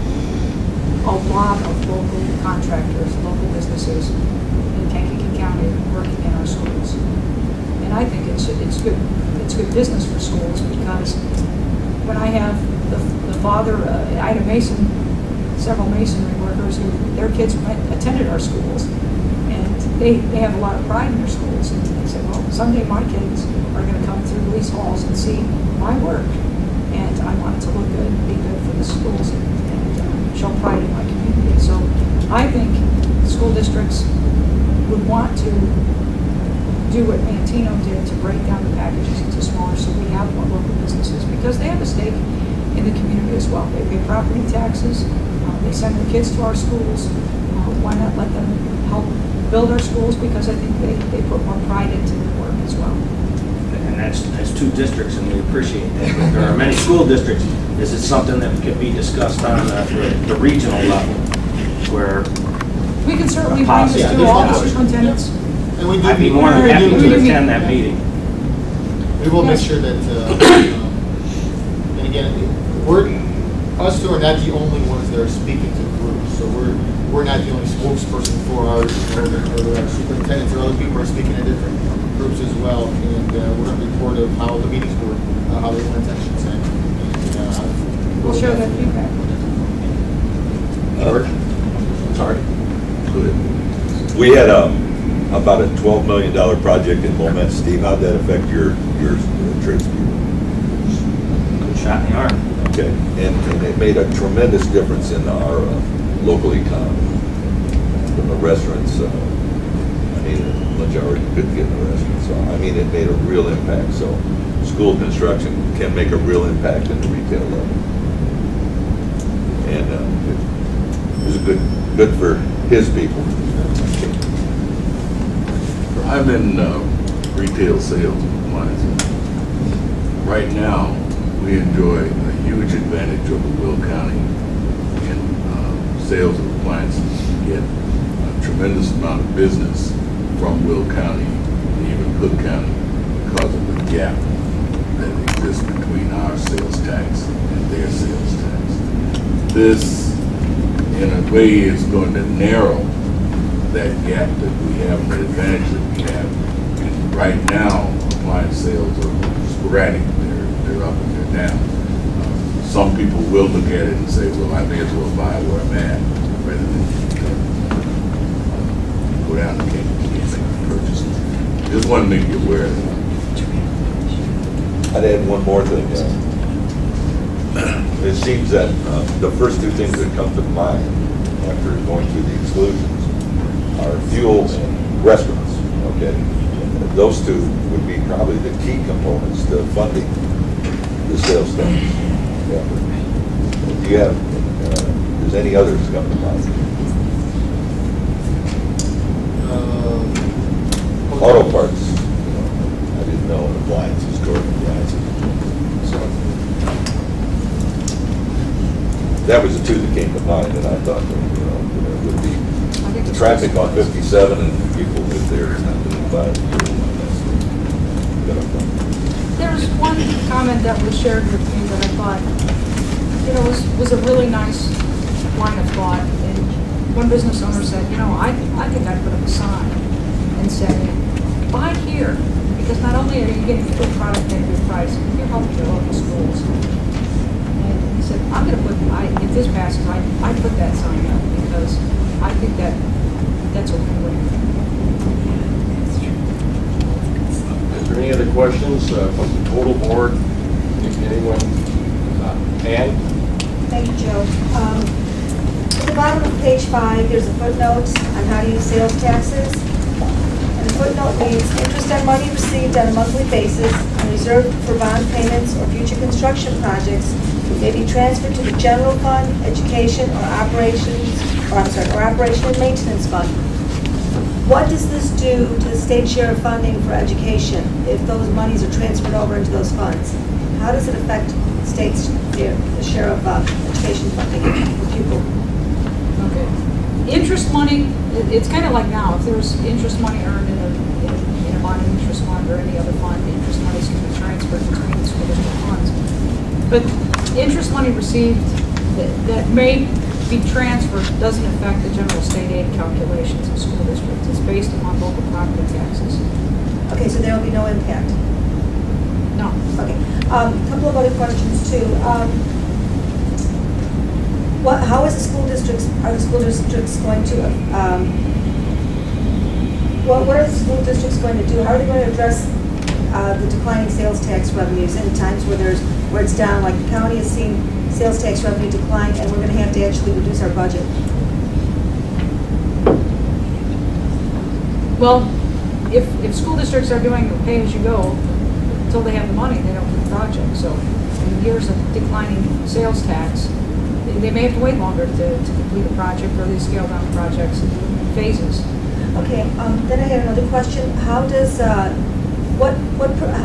a lot of local contractors, local businesses in Kankakee County working in our schools. And I think it's good business for schools, because when I have the father, I had a mason, several masonry workers who their kids attended our schools, and they have a lot of pride in their schools. And they said, well, someday my kids are going to come through these halls and see my work, and I want it to look good, be good for the schools, and show pride in my community. So I think school districts would want to do what Mantino did to break down the packages into smaller, so we have more local businesses, because they have a stake in the community as well. They pay property taxes, they send their kids to our schools. Why not let them help build our schools? Because I think they put more pride into their work as well. And that's two districts, and we appreciate that. But there are many school districts. Is it something that could be discussed on the regional level, where we can certainly bring this to all the superintendents. And we do I'd be more than happy to attend that meeting. We will make sure that, and again, us two are not the only ones that are speaking to groups. So we're not the only spokesperson for our superintendents, or other people are speaking to different groups as well. And we're going to report of how the meetings were, how they went, I should say. And, we'll share that feedback. Sorry. We had about a $12 million project in Moment. Steve, how'd that affect your tradespeople? Good shot in the arm. Okay, and it made a tremendous difference in our local economy. From the restaurants, I mean, majority couldn't get in the restaurants, so I mean, it made a real impact. So school construction can make a real impact in the retail level. And it was good for his people. I'm in retail sales of appliances. Right now, we enjoy a huge advantage over Will County in sales of appliances. We get a tremendous amount of business from Will County and even Cook County because of the gap that exists between our sales tax and their sales tax. This, in a way, is going to narrow that gap that we have, and the advantage that we have. And right now, appliance sales are sporadic. They're up and they're down. Some people will look at it and say, well, I may as well buy where I'm at, rather than go down and can't make a purchase. Just want to make you aware of that. I'd add one more thing. It seems that the first two things that come to mind after going through the exclusions are fuel and restaurants, okay? Those two would be probably the key components to funding the sales tax. Yeah. Do you have, does any others come to mind? Auto parts, I didn't know, and appliances, door appliances. So that was the two that came to mind, and I thought that, there would be the traffic on 57 and people live there and not to buy it. There's one comment that was shared with me that I thought, was a really nice line of thought. And one business owner said, I think I'd put up a sign and say, buy here, because not only are you getting a good product at a good price, you're helping your local schools. And he said, I'm going to put, if this passes, I put that sign up, because I think that's a win-win. Is there any other questions from the total board? Anyone? Ann? Thank you, Joe. At the bottom of page 5, there's a footnote on how to use sales taxes. And the footnote reads, interest on money received on a monthly basis and reserved for bond payments or future construction projects may be transferred to the general fund, education, or operations, or operation and maintenance fund. What does this do to the state share of funding for education if those monies are transferred over into those funds? How does it affect the state's share of education funding for pupil? Okay. Interest money, it's kind of like now, if there's interest money earned in a bond interest fund or any other fund, interest monies can be transferred between the school district funds. But interest money received that may be transferred doesn't affect the general state aid calculations of school districts. It's based upon local property taxes. Okay, so there will be no impact? No. Okay. A couple of other questions too. How is the school districts, are the school districts going to, what are the school districts going to do? How are they going to address the declining sales tax revenues in times where it's down, like the county has seen sales tax revenue decline, and we're going to have to actually reduce our budget? Well, if school districts are doing the pay-as-you-go, until they have the money, they don't do the project. So in years of declining sales tax, they may have to wait longer to complete a project, or they scale down projects in phases. Okay, then I had another question. How does, how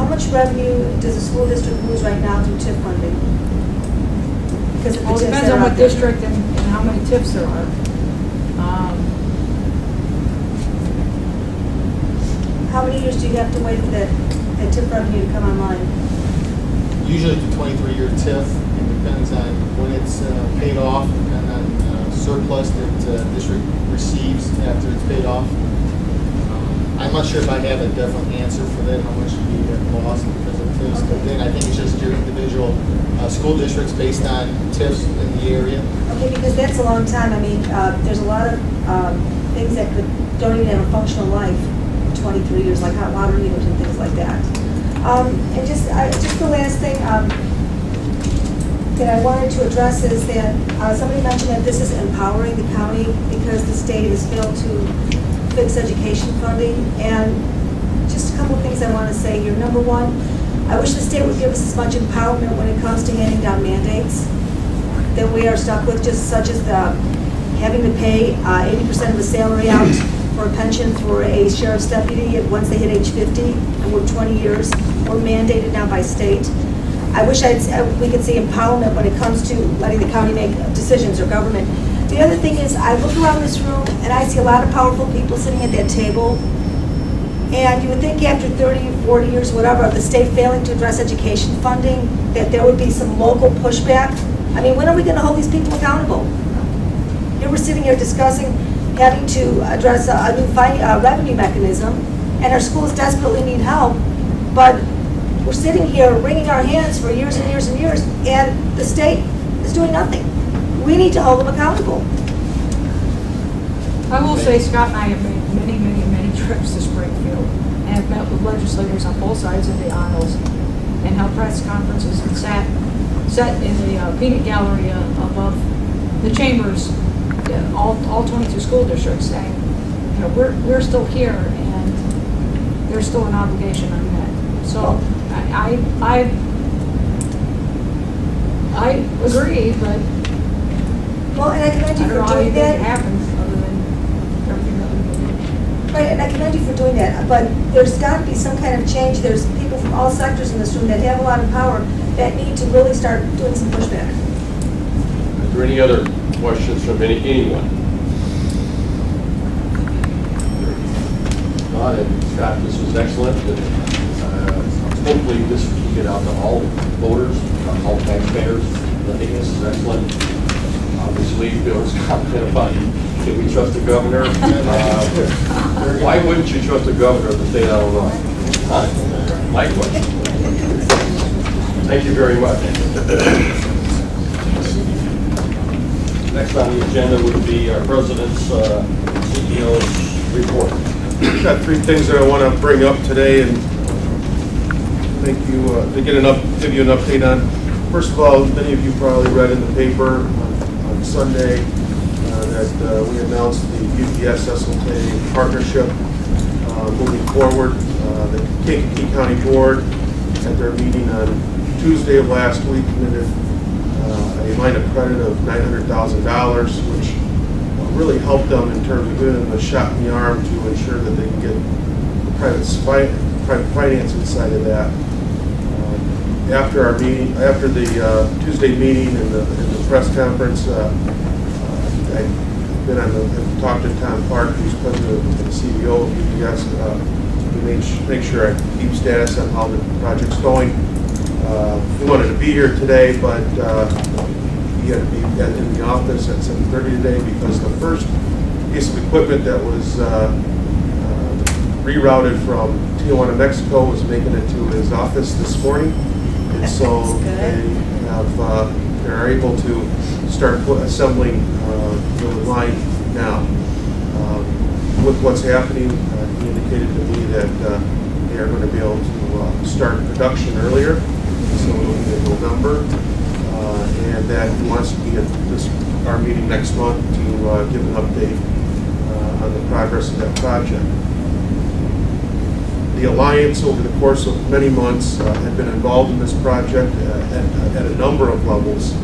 much revenue does a school district lose right now through TIF funding? Because Well, it depends on what district and how many TIFs there are. How many years do you have to wait for that TIF revenue to come online? Usually the 23-year TIF. It depends on when it's paid off and on surplus that district receives after it's paid off. I'm not sure if I have a definite answer for that, how much you have lost because of TIFs. But then I think it's just your individual school districts based on TIFs in the area. Okay, because that's a long time. I mean, there's a lot of things that don't even have a functional life for 23 years, like hot water heaters and things like that. And just the last thing that I wanted to address is that somebody mentioned that this is empowering the county because the state has failed to fix education funding. And just a couple of things I want to say here. Number one, I wish the state would give us as much empowerment when it comes to handing down mandates that we are stuck with, just such as having to pay 80% of the salary out for a pension for a sheriff's deputy once they hit age 50 and work 20 years. We're mandated now by state. I wish we could see empowerment when it comes to letting the county make decisions, or government. The other thing is, I look around this room and I see a lot of powerful people sitting at that table. And you would think after 30 or 40 years, whatever, of the state failing to address education funding, that there would be some local pushback. I mean, when are we going to hold these people accountable? Here we're sitting here discussing having to address a new revenue mechanism, and our schools desperately need help, but we're sitting here wringing our hands for years and years and years, and the state is doing nothing. We need to hold them accountable. I will say Scott and I have made many, many, many trips to Springfield and have met with legislators on both sides of the aisles and held press conferences and sat in the peanut gallery above the chambers, all 22 school districts, saying, you know, we're still here and there's still an obligation unmet. So I agree, but well, and I commend you I don't know for how you doing think it that. happens other than everything that we've been doing. Right, and I commend you for doing that, but there's got to be some kind of change. There's people from all sectors in this room that have a lot of power that need to really start doing some pushback. Are there any other questions from anyone? Scott, this was excellent. Hopefully this will get out to all voters, all taxpayers. I think this is excellent. Obviously, Bill was confident about, can we trust the governor? Why wouldn't you trust the governor of the state of Illinois? My question. Thank you very much. Next on the agenda would be our president's CEO's report. I've got three things that I want to bring up today and thank you to give you an update on. First of all, many of you probably read in the paper on Sunday that we announced the UPS SLK partnership moving forward. The Kankakee County Board at their meeting on Tuesday of last week committed a line of credit of $900,000, which really helped them in terms of giving them a shot in the arm to ensure that they can get private financing side of that. After our meeting, after the Tuesday meeting and the press conference, I've talked to Tom Park, who's president and CEO of UPS, to make sure I keep status on how the project's going. He wanted to be here today, but he had to be in the office at 7:30 today because the first piece of equipment that was rerouted from Tijuana, Mexico, was making it to his office this morning. And so they're able to start assembling the line now. With what's happening, he indicated to me that they are going to be able to start production earlier, so it'll be in November, and that he wants to be at our meeting next month to give an update on the progress of that project. The Alliance, over the course of many months, had been involved in this project at a number of levels,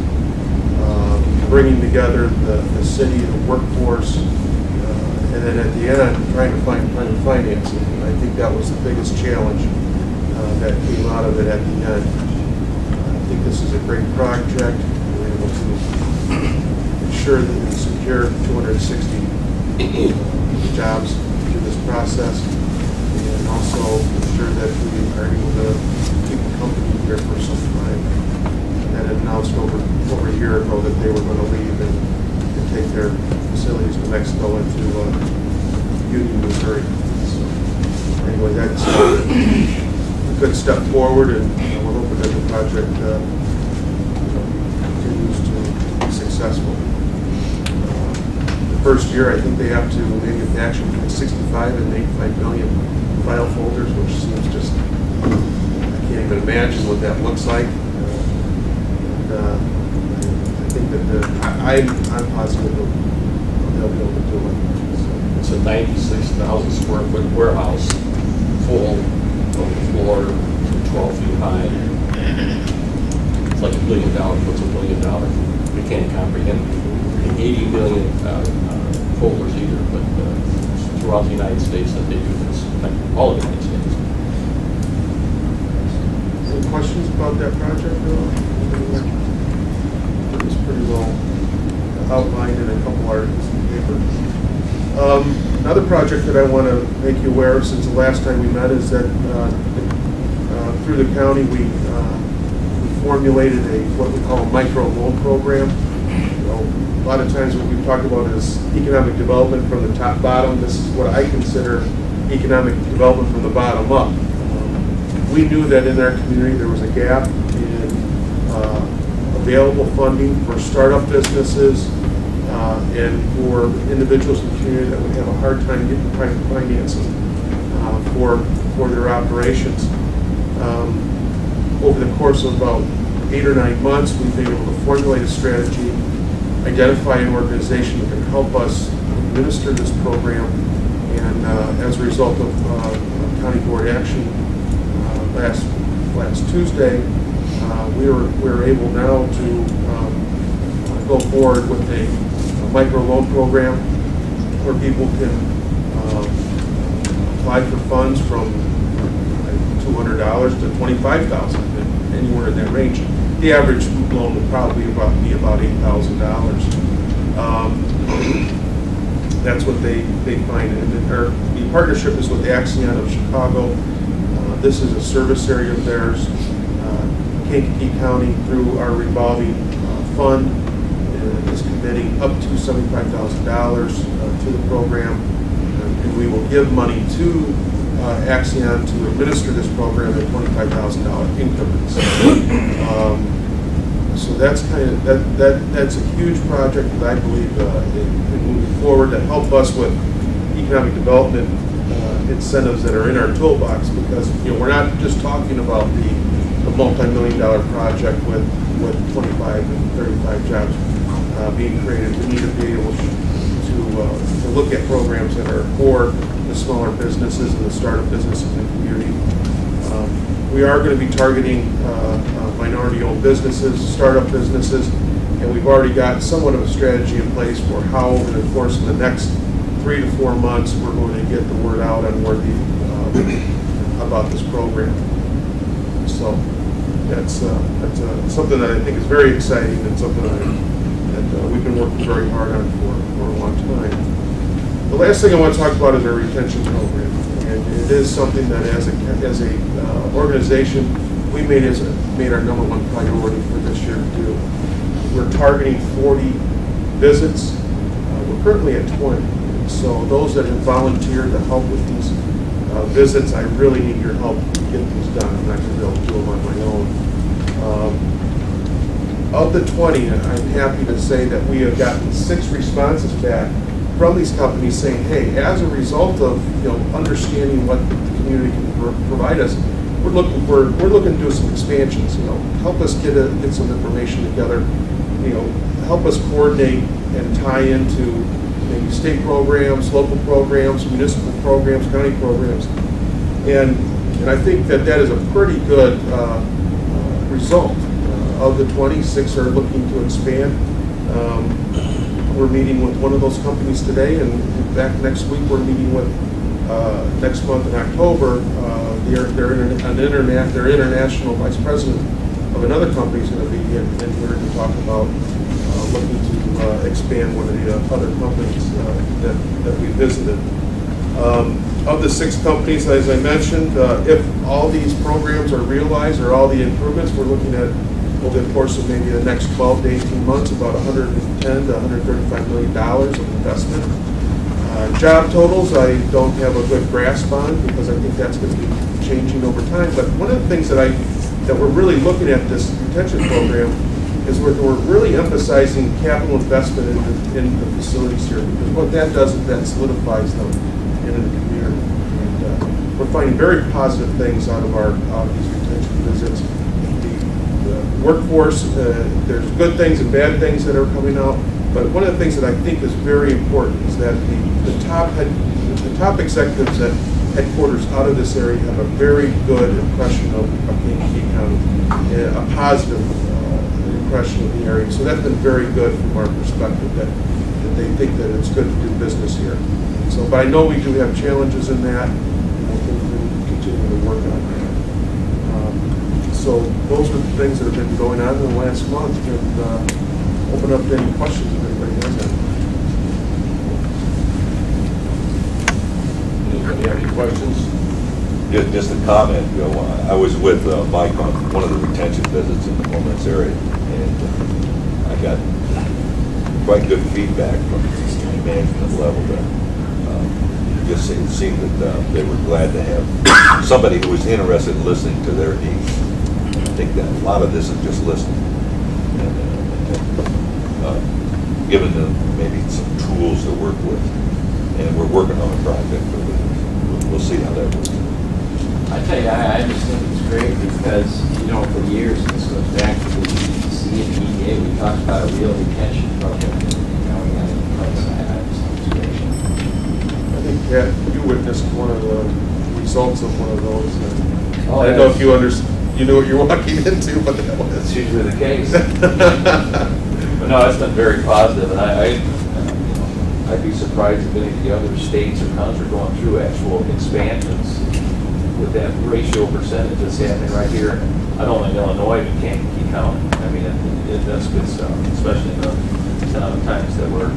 bringing together the city, the workforce, and then at the end, trying to find financing. And I think that was the biggest challenge that came out of it at the end. I think this is a great project. We're able to ensure that we secure 260 jobs through this process, and also ensure that we are able to keep the company here for some time. And that announced over a year ago that they were going to leave and take their facilities to Mexico and to Union, Missouri. So anyway, that's a good step forward, and we're hoping that the project continues to be successful. The first year, I think they have to manufacture between 65 and 85 million file folders, which seems just, I can't even imagine what that looks like. I think that I'm positive they'll be able to do it. So it's a 96,000 square foot warehouse, full of the floor, 12 feet high. It's like $1 billion. What's $1 billion? We can't comprehend 80 million folders either, but throughout the United States that they do this, like all of the United States. Any questions about that project, Bill? It was pretty well outlined in a couple articles in the paper. Another project that I want to make you aware of since the last time we met is that through the county we formulated what we call a micro loan program. A lot of times what we've talked about is economic development from the top bottom. This is what I consider economic development from the bottom up. We knew that in our community there was a gap in available funding for startup businesses and for individuals in the community that would have a hard time getting private financing for their operations. Over the course of about 8 or 9 months, we've been able to formulate a strategy, identify an organization that can help us administer this program, and as a result of county board action last Tuesday, we were able now to go forward with a micro loan program where people can apply for funds from $200 to $25,000, anywhere in that range. The average loan would probably be about $8,000. That's what they find. And the partnership is with Axion of Chicago. This is a service area of theirs. Kankakee County, through our revolving fund, is committing up to $75,000 to the program, and we will give money to Axion to administer this program at $25,000 increments. So that's kind of that's a huge project that I believe in moving forward to help us with economic development incentives that are in our toolbox, because we're not just talking about the multi-million-dollar project with 25 and 35 jobs being created. We need to be able to look at programs that are for the smaller businesses and the startup businesses in the community. We are going to be targeting minority-owned businesses, startup businesses, and we've already got somewhat of a strategy in place for how, over the course of the next 3 to 4 months, we're going to get the word out on where about this program. So that's something that I think is very exciting and something that we've been working very hard on for a long time. The last thing I want to talk about is our retention program, and it is something that as a organization we made our #1 priority for this year to do. We're targeting 40 visits. We're currently at 20. So those that have volunteered to help with these visits, I really need your help to get these done. I'm not going to be able to do them on my own. Of the 20, I'm happy to say that we have gotten 6 responses back from these companies saying, hey, as a result of understanding what the community can provide us, we're looking to do some expansions. Help us get some information together. Help us coordinate and tie into maybe state programs, local programs, municipal programs, county programs, and I think that is a pretty good result. Of the 26 are looking to expand. We're meeting with one of those companies today, and back next week we're meeting with next month in October. Their international vice president of another company is going to be in here to talk about looking to expand one of the other companies that we visited. Of the 6 companies, as I mentioned, if all these programs are realized or all the improvements, we're looking at over the course of maybe the next 12 to 18 months, about $110 to $135 million of investment. Job totals, I don't have a good grasp on because I think that's going to be changing over time. But one of the things that we're really looking at this retention program is we're really emphasizing capital investment in the facilities here, because what that does is that solidifies them in the community. And we're finding very positive things out of these retention visits. The workforce, there's good things and bad things that are coming out, but one of the things that I think is very important is that the top executives at headquarters out of this area have a very good impression of Kankakee County, a positive impression of the area. So that's been very good from our perspective, that they think that it's good to do business here. So, but I know we do have challenges in that, and we'll continue to work on that. So those are the things that have been going on in the last month, and open up to any questions if anybody has any. Anybody have any questions? Just a comment. I was with Mike on one of the retention visits in the Moments area, and I got quite good feedback from the management level there. Just it seemed that they were glad to have somebody who was interested in listening to their needs. I think that a lot of this is just listening and giving them maybe some tools to work with. And we're working on a project, but we'll see how that works. I tell you, I just think it's great because, for years, this goes back to the EDC and EDA, we talked about a real retention program. We got it in place. I just think it's great. I think, Pat, you witnessed one of the results of one of those. Oh, I don't know if you knew what you were walking into, but that was. That's usually the case. But no, it's been very positive, and I'd be surprised if any of the other states or towns are going through actual expansions with that ratio percentage that's happening right here, not only in Illinois, but Kankakee County. I mean, that's good stuff, especially in the times that we're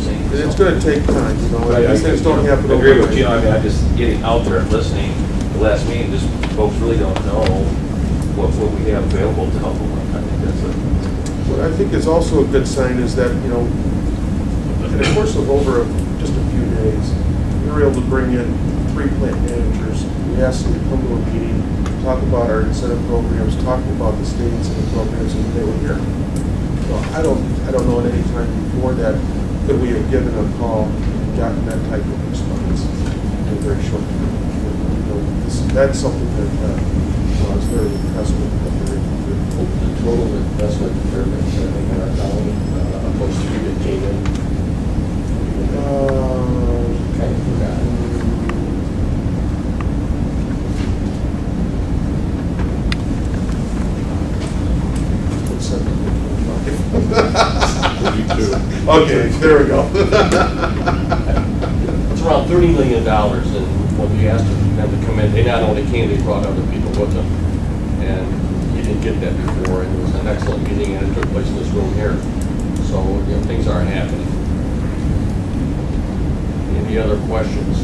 seeing. It's going to take time, These things don't happen I agree with overnight. you. I mean, I'm just getting out there and listening. The last meeting, just folks really don't know what we have available to help them. I think that's What I think is also a good sign is that, in the course of over just a few days, we were able to bring in 3 plant managers. We asked them to come to a meeting, talk about our incentive programs, talk about the state incentive programs, and they were here. So I don't know at any time before that we have given a call and gotten that type of response in a very short time. That's something that I was very impressed with. The total investment permits, I think, in our county, most of you that came in. Kind of forgot. Okay, there we go. It's around $30 million, and when we asked them to come in, they not only came, they brought other people with them. And you didn't get that before, and it was an excellent meeting, and it took place in this room here. So, you know, things are happening. Any other questions?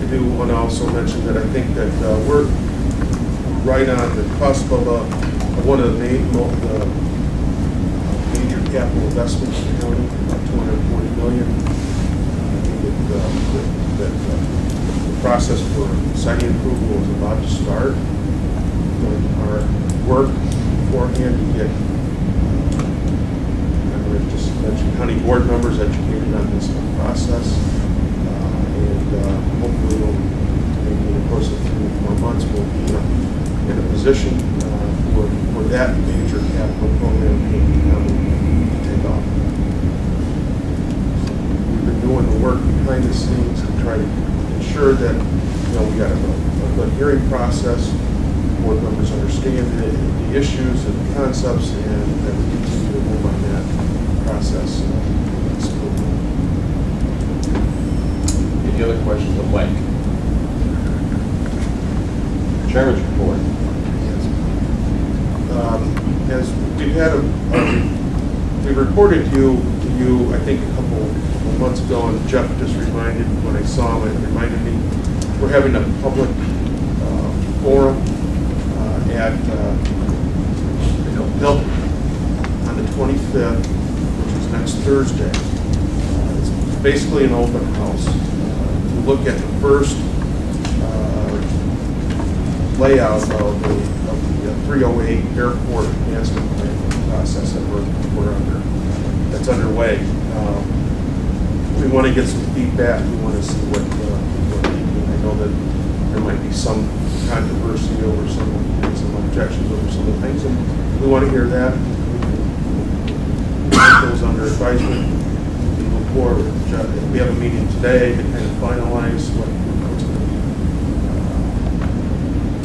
I do want to also mention that I think that we're right on the cusp of one of the major capital investments in the county, about $240 million. I think that the process for siting approval is about to start. Doing our work beforehand to get, I just mentioned, county board members educated on this process. Hopefully, maybe in the course of 3 or 4 months, we'll be in a position for that major capital program to take off. We've been doing the work behind the scenes to try to ensure that we got a good hearing process, board members understand the issues and the concepts, and that we continue to move on that process. Any other questions of Mike? Chairman's report. As we've had we reported to you, I think a couple of months ago, and Jeff just reminded, when I saw him, it reminded me, we're having a public forum at Hilton on the 25th, which is next Thursday. It's basically an open house. Look at the first layout of the 308 airport master plan process that we're under, that's underway. We want to get some feedback. We want to see what people are thinking. I know that there might be some controversy over some objections over some of the things, and we want to hear that. It goes under advisement. We have a meeting today to kind of finalize what's going to be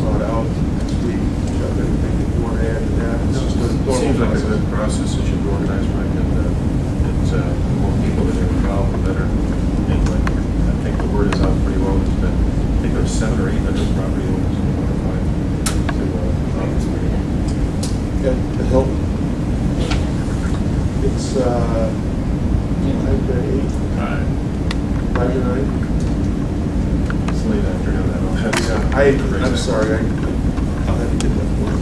brought out next week. Do you have anything that you want to add to that? It seems like a good process. It should be organized right, and the more people that are involved, the better. And I think the word is out pretty well. It's been, I think there's 7 or 8 that are property owners notified to this meeting. Yeah, the Hilton. It's 5 to 8. 5 to 9. It's late afternoon. I'm sorry. I'll have to get that for you.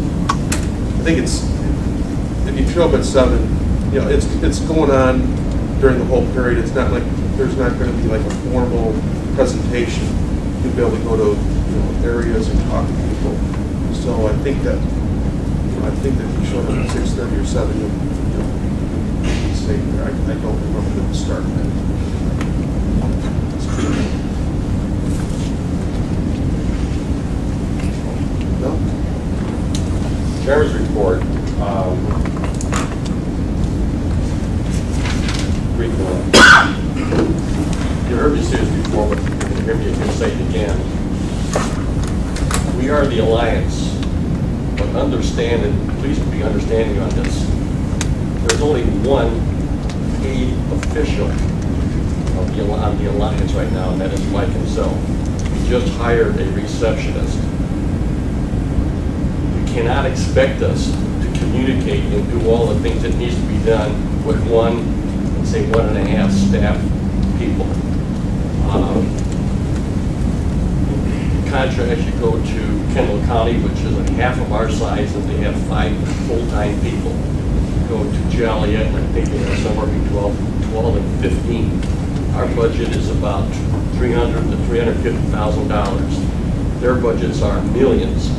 I think it's, if you show up at 7, it's going on during the whole period. It's not like there's not going to be like a formal presentation. You'll be able to go to areas and talk to people. So I think that if you show up at 6:30 or 7, you'll be safe there. I don't remember the start time. No? Chairman's report. Briefly. You heard me say this before, but maybe you can say it again. We are the alliance, but understand, and please be understanding on this. There's only one paid official on the alliance right now, and that is Mike himself. We just hired a receptionist. You cannot expect us to communicate and do all the things that needs to be done with 1.5 staff people. Contrast, you go to Kendall County, which is a half of our size, and they have 5 full-time people. You go to Joliet, and I think they have somewhere between 12 and 15. Our budget is about $300,000 to $350,000. Their budgets are millions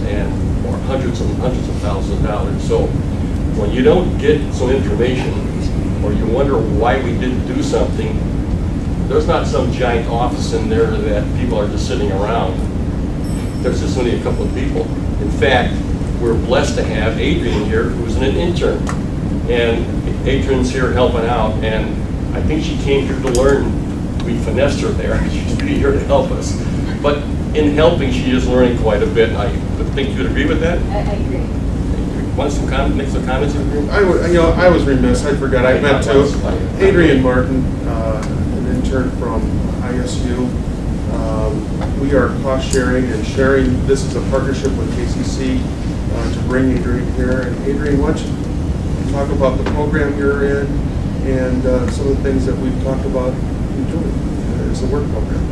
or hundreds of thousands of dollars. So when you don't get some information, or you wonder why we didn't do something, there's not some giant office in there that people are just sitting around. There's just only a couple of people. In fact, we're blessed to have Adrian here, who's an intern. And Adrian's here helping out, and I think she came here to learn. We finessed her there. She's here to help us. But in helping, she is learning quite a bit, and I think you'd agree with that? I agree. want some make some comments in the room? I was remiss, I forgot, I meant to. Adrian Martin, an intern from ISU. We are cost sharing and sharing, this is a partnership with KCC to bring Adrian here. And Adrian, why don't you talk about the program you're in and some of the things that we've talked about you doing as a work program.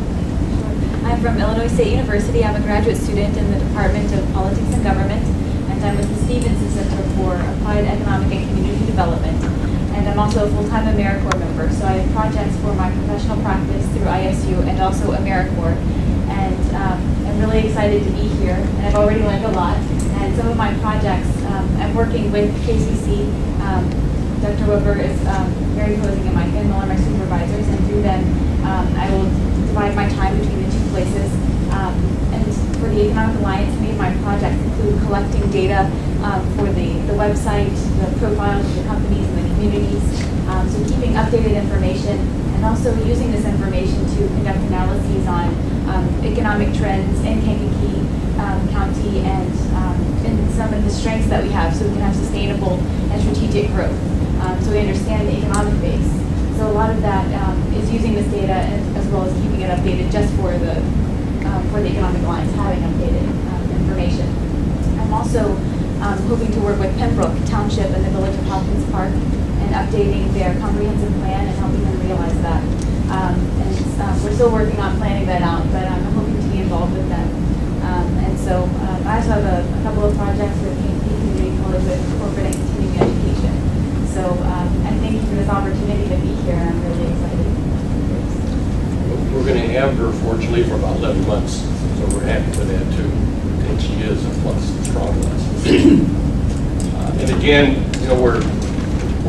I'm from Illinois State University. I'm a graduate student in the Department of Politics and Government, and I'm with the Stevenson Center for Applied Economic and Community Development. And I'm also a full-time AmeriCorps member, so I have projects for my professional practice through ISU and also AmeriCorps. And I'm really excited to be here, and I've already learned a lot. And some of my projects, I'm working with KCC. Dr. Weber is Mary Posing and Mike and Miller, my supervisors, and through them I will divide my time between the two places. And for the Economic Alliance, many of my projects include collecting data for the website, the profiles of the companies and the communities, so keeping updated information, and also using this information to conduct analyses on economic trends in Kankakee County and some of the strengths that we have, so we can have sustainable and strategic growth. So we understand the economic base. So a lot of that is using this data as well as keeping it updated just for the Economic Alliance, having updated information. I'm also hoping to work with Pembroke Township and the Village of Hopkins Park and updating their comprehensive plan and helping them realize that. And we're still working on planning that out, but I'm hoping to be involved with them. And so I also have a couple of projects with Kankakee Community College with corporate and continuing education. So I thank you for this opportunity to be here, and I'm really excited. We're going to have her, fortunately, for about 11 months, so we're happy for that, too. And she is a plus, strong plus. And again, you know, we're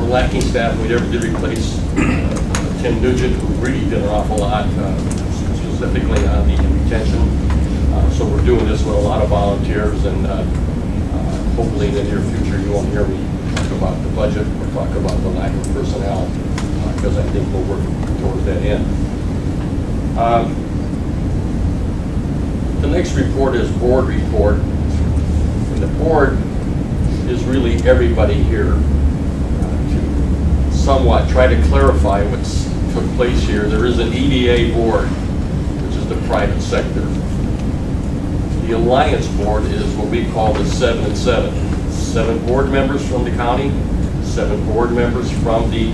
lacking staff. We never did replace Tim Nugent, who really did an awful lot, specifically on the retention. So we're doing this with a lot of volunteers, and hopefully in the near future you won't hear me talk about the budget or talk about the lack of personnel, because I think we'll work towards that end. The next report is board report. And the board is really everybody here to somewhat try to clarify what's took place here. There is an EDA board, which is the private sector. The Alliance board is what we call the 7 and 7. 7 board members from the county, 7 board members from the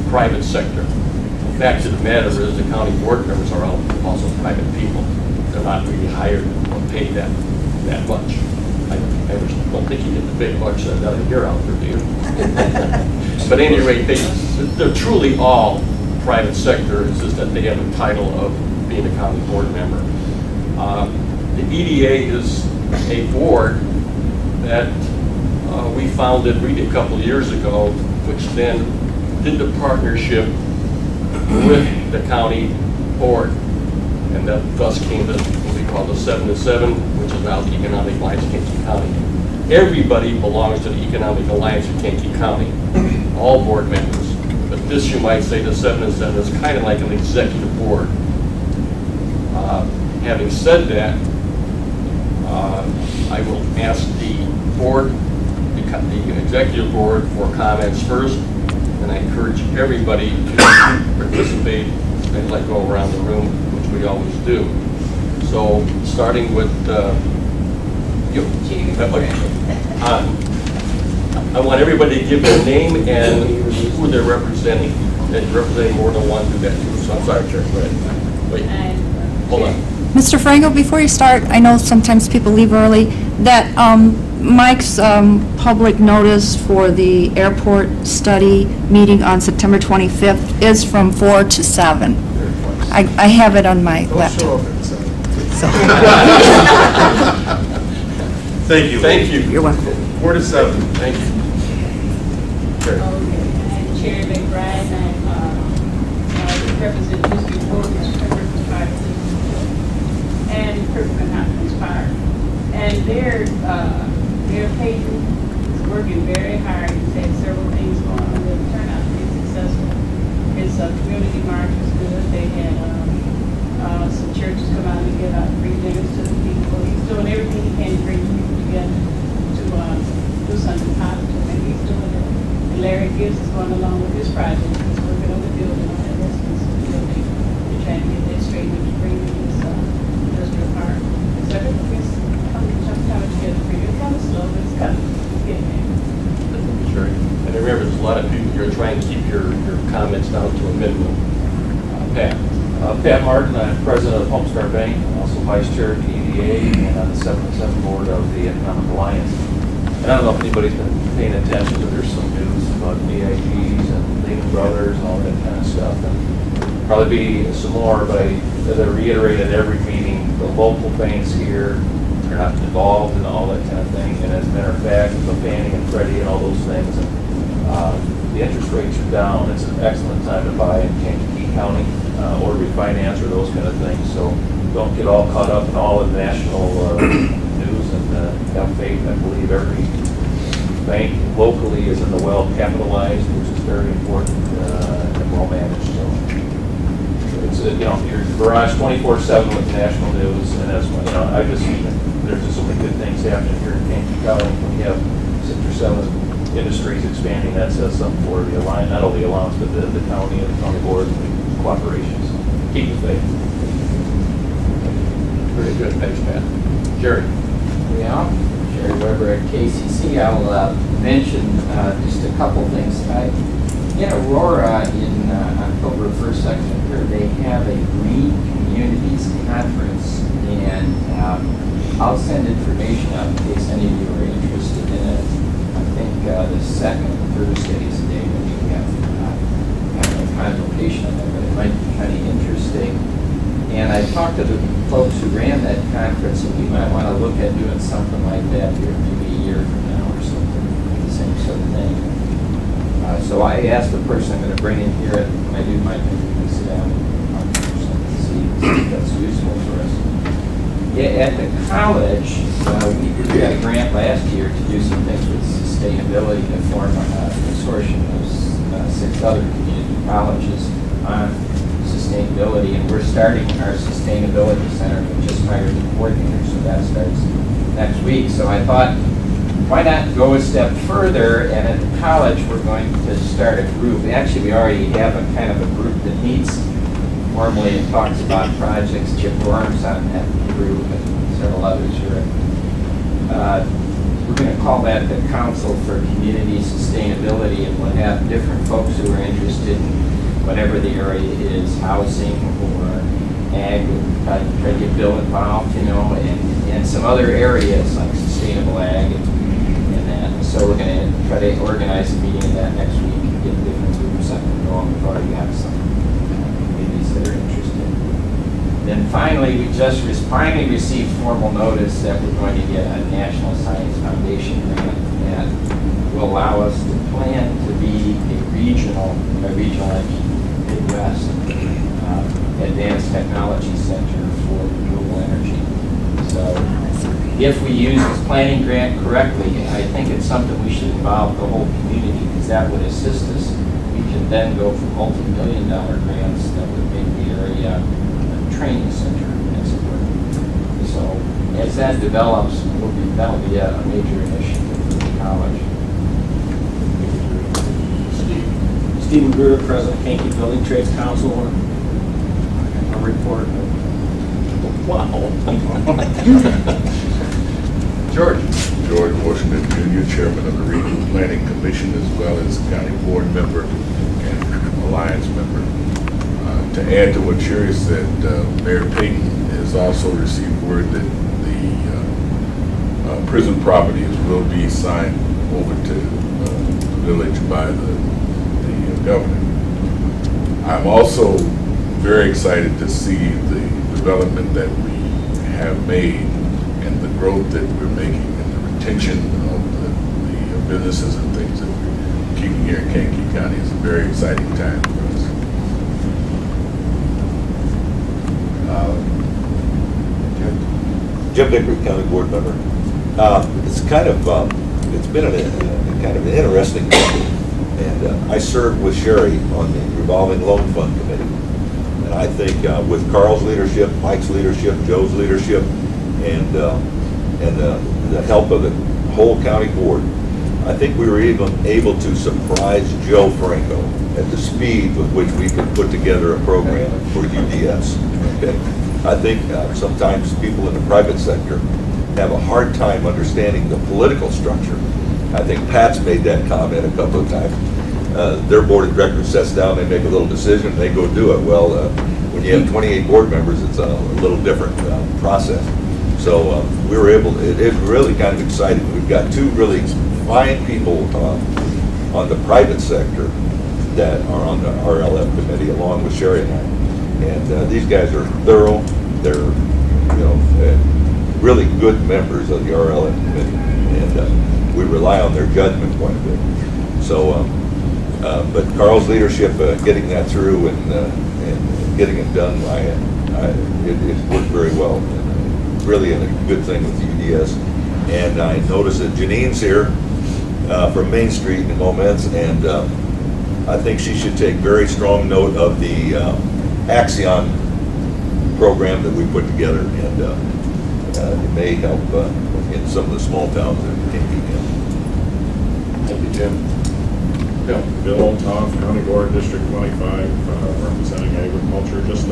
private sector. The fact of the matter is the county board members are also private people. They're not really hired or paid that much. I don't think you get the big bucks that I hear out there, do you? But at any rate, they're truly all private sector. It's just that they have the title of being a county board member. The EDA is a board that we founded really a couple of years ago, which then did the partnership with the county board, and that thus came to what we call the 7 and 7, which is now the Economic Alliance of Kankakee County. Everybody belongs to the Economic Alliance of Kankakee County, all board members. But this, you might say, the 7 and 7 is kind of like an executive board. Having said that, I will ask the board, the executive board, for comments first, and I encourage everybody to participate and let go around the room, which we always do. So, starting with you. I want everybody to give their name and who they're representing. And representing more than one, do that too. So I'm sorry, Chair. Go ahead. Wait. Hold on. Mr. Franco, before you start, I know sometimes people leave early, that Mike's public notice for the airport study meeting on September 25th is from 4 to 7. I have it on my laptop. So. Thank you. Thank you. You're welcome. 4 to 7. Thank you. Okay. I'm Chair McBride. I represent District 4, District 5, and Kirkland Hopkins Park. And their patron is working very hard. He's had several things going on that turned out to be successful. His community march was good. They had some churches come out and give out free dinners to the people. He's doing everything he can to bring people together to do something going along with this project. He's working on the building, on that residence building. We're trying to get that straightened to bring in this industrial park. So everything's coming together for you. It's kind of slow, but it's kind of getting there. Sure. And remember, there's a lot of people, you're trying to keep your comments down to a minimum. Pat? Pat Martin, I'm president of Homestar Bank, I'm also vice chair of the EDA, and on the 7-7 board of the Economic Alliance. And I don't know if anybody's been paying attention, but there's some news about AIGs and Lehman Brothers and all that kind of stuff. And probably be some more, but as I reiterate at every meeting, the local banks here are not involved in all that kind of thing. And as a matter of fact, the Fannie and Freddie and all those things, and the interest rates are down. It's an excellent time to buy in Kankakee County or refinance or those kind of things. So don't get all caught up in all the national news, and have faith. I believe every bank locally is in the well capitalized, which is very important and well managed. So it's your barrage 24/7 with national news, and that's what there's just so many good things happening here in Kankakee County. When you have 6 or 7 industries expanding, that says something for the alliance, not only the alliance, but the county and the county board and the cooperation. So keep the faith. Very good. Thanks, Pat. Jerry? Yeah, Jerry Weber at KCC. I'll mention just a couple things. In Aurora, in October 1st, 2nd, and 3rd, they have a Green Communities Conference, and I'll send information out in case any of you are interested in it. I think the 2nd Thursday is the day that we have a convocation on it, but it might be kind of interesting. And I talked to the folks who ran that conference, and we might want to look at doing something like that here maybe a year from now or something, the same sort of thing. So I asked the person I'm going to bring in here when I do my thing to sit down and talk to them and see if that's useful for us. Yeah, at the college, we got a grant last year to do some things with sustainability to form a consortium of 6 other community colleges on sustainability, and we're starting our sustainability center. We just hired a coordinator, so that starts next week. So I thought, why not go a step further, and at the college we're going to start a group. Actually, we already have a kind of a group that meets formally and talks about projects. Chip Gorham's on that group and several others here. We're going to call that the Council for Community Sustainability, and we'll have different folks who are interested in whatever the area is, housing or ag, try to get Bill involved, and some other areas like sustainable ag and that. So we're going to try to organize a meeting of that next week and get different groups up and going. We've already got some communities that are interested. Then finally, we just finally received formal notice that we're going to get a National Science Foundation grant that will allow us to plan to be a regional Midwest Advanced Technology Center for renewable energy. So if we use this planning grant correctly, I think it's something we should involve the whole community, because that would assist us. We can then go for multi-million-dollar grants that would make the area a training center, as it were. So as that develops, that'll be a major initiative for the college. Stephen Brewer, President, Kankakee Building Trades Council. A report. Wow. George. George Washington Jr., Chairman of the Regional Planning Commission, as well as County Board member and Alliance member. To add to what Sherry said, Mayor Payton has also received word that the prison properties will be signed over to the village by the governor. I'm also very excited to see the development that we have made and the growth that we're making and the retention of the businesses and things that we're keeping here in Kankakee County. Is a very exciting time for us. Jim Vickery, County Board member. It's kind of it's been a kind of an interesting day. And I served with Sherry on the revolving loan fund committee. And I think with Carl's leadership, Mike's leadership, Joe's leadership, and the help of the whole county board, I think we were even able to surprise Joe Franco at the speed with which we could put together a program for UDS. Okay? I think sometimes people in the private sector have a hard time understanding the political structure. I think Pat's made that comment a couple of times. Their board of directors sits down, they make a little decision, they go do it. Well, when you have 28 board members, it's a little different process. So we were able, it's really kind of exciting. We've got two really fine people on the private sector that are on the RLF committee, along with Sherry and I. And these guys are thorough. They're, you know, really good members of the RLF committee, and we rely on their judgment quite a bit. So, but Carl's leadership, getting that through and getting it done, it worked very well. And really a good thing with UDS. And I noticed that Janine's here from Main Street in moments, and I think she should take very strong note of the Axion program that we put together, and it may help in some of the small towns that Kankakee County. Thank you, Jim. Bill Olthoff, County Board, District 25, representing agriculture. Just a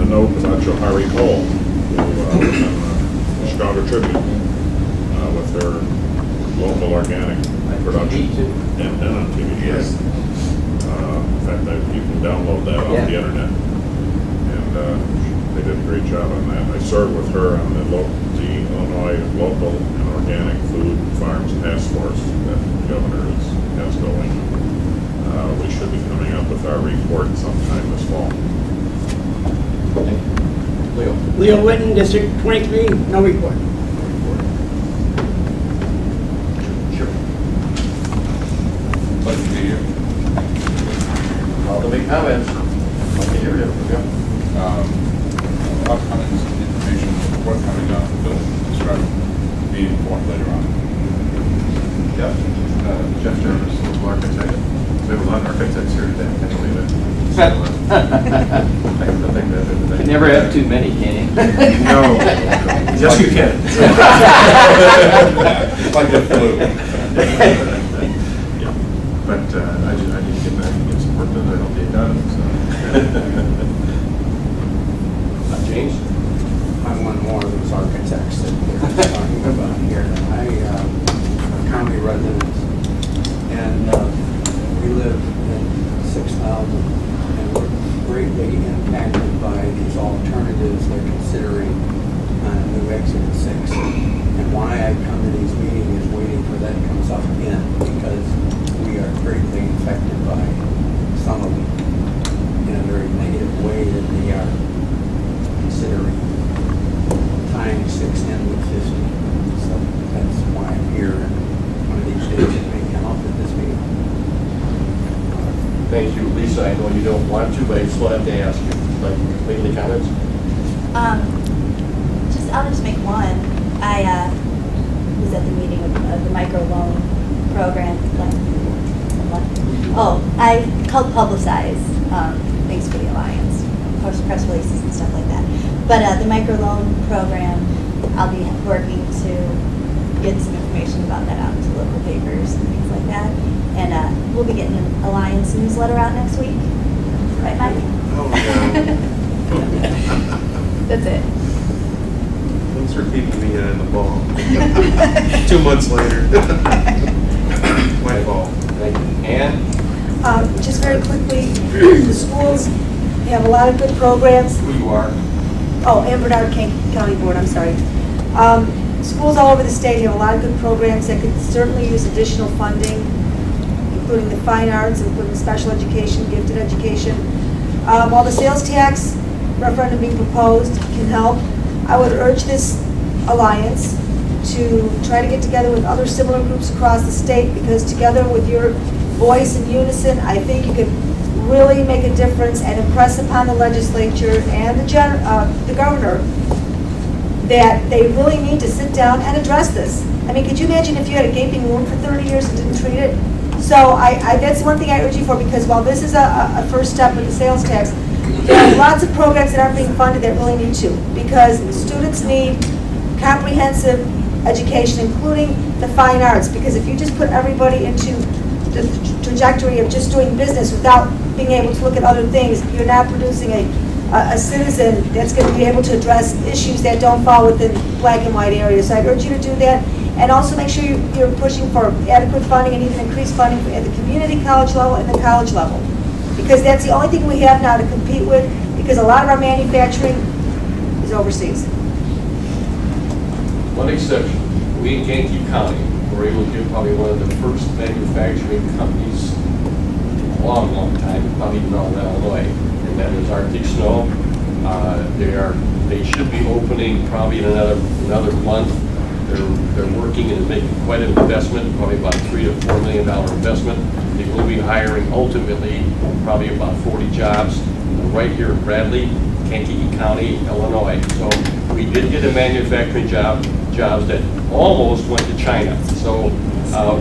note about Johari Cole, who was in the Chicago Tribune with their local organic production. And on TV, yes. In fact, you can download that off the internet. And they did a great job on that. I served with her on the Illinois Local and Organic Food Farms Task Force that the governor has going. We should be coming up with our report sometime this fall. Leo Witten, District 23, no report. Pleasure to be here. All the big comments. Okay, here we go. A lot of comments and information forthcoming on the bill. Describe being informed later on. Yeah. Jeff Jarvis, local architect. We have a lot of architects here today. I can't believe it. So, You never have too many, can you? No. Yes, you can. It's like the flu. Yeah. But I need to get back and get some work done. I don't get done. James? I'm one more of those architects that we're talking about here. I'm a county resident, and we live in 6,000, and we're greatly impacted by these alternatives they're considering on New Exit 6. And why I come to these meetings is waiting for that comes up again, because we are greatly affected by some of them in a very negative way that they are considering tying 6 in with 50. So that's why I'm here, and one of these days it may come up at this meeting. Thank you, Lisa. I know you don't want to, but I still have to ask you. Like, make any comments? I'll just make one. I was at the meeting of the microloan program. I called publicize. Thanks for the alliance, post press releases and stuff like that. But the microloan program, I'll be working to get some information about that out to local papers and things like that. And we'll be getting an alliance newsletter out next week. Right, Mike? Oh, yeah. That's it. Thanks for keeping me in the ball. 2 months later. My fault. Thank you. Ann? Just very quickly, the schools have a lot of good programs. Who you are? Oh, Ann Bernard, Kankakee County Board, I'm sorry. Schools all over the state have a lot of good programs that could certainly use additional funding, including the fine arts, including special education, gifted education. While the sales tax referendum being proposed can help, I would urge this alliance to try to get together with other similar groups across the state, because together with your voice in unison, I think you could really make a difference and impress upon the legislature and the governor that they really need to sit down and address this. I mean, could you imagine if you had a gaping wound for 30 years and didn't treat it? So that's one thing I urge you for, because while this is a first step with the sales tax, there are lots of programs that aren't being funded that really need to, because students need comprehensive education, including the fine arts, because if you just put everybody into the trajectory of just doing business without being able to look at other things, you're not producing a citizen that's going to be able to address issues that don't fall within black and white areas. So I urge you to do that, and also make sure you're pushing for adequate funding and even increased funding at the community college level and the college level, because that's the only thing we have now to compete with, because a lot of our manufacturing is overseas. One exception, we in Kankakee County were able to get probably one of the first manufacturing companies in a long, long time, probably even all in Illinois, and that is Arctic Snow. They should be opening probably in another month. They're working and making quite an investment, probably about $3 to $4 million investment. They will be hiring ultimately probably about 40 jobs right here in Bradley, Kankakee County, Illinois. So we did get a manufacturing jobs that almost went to China. So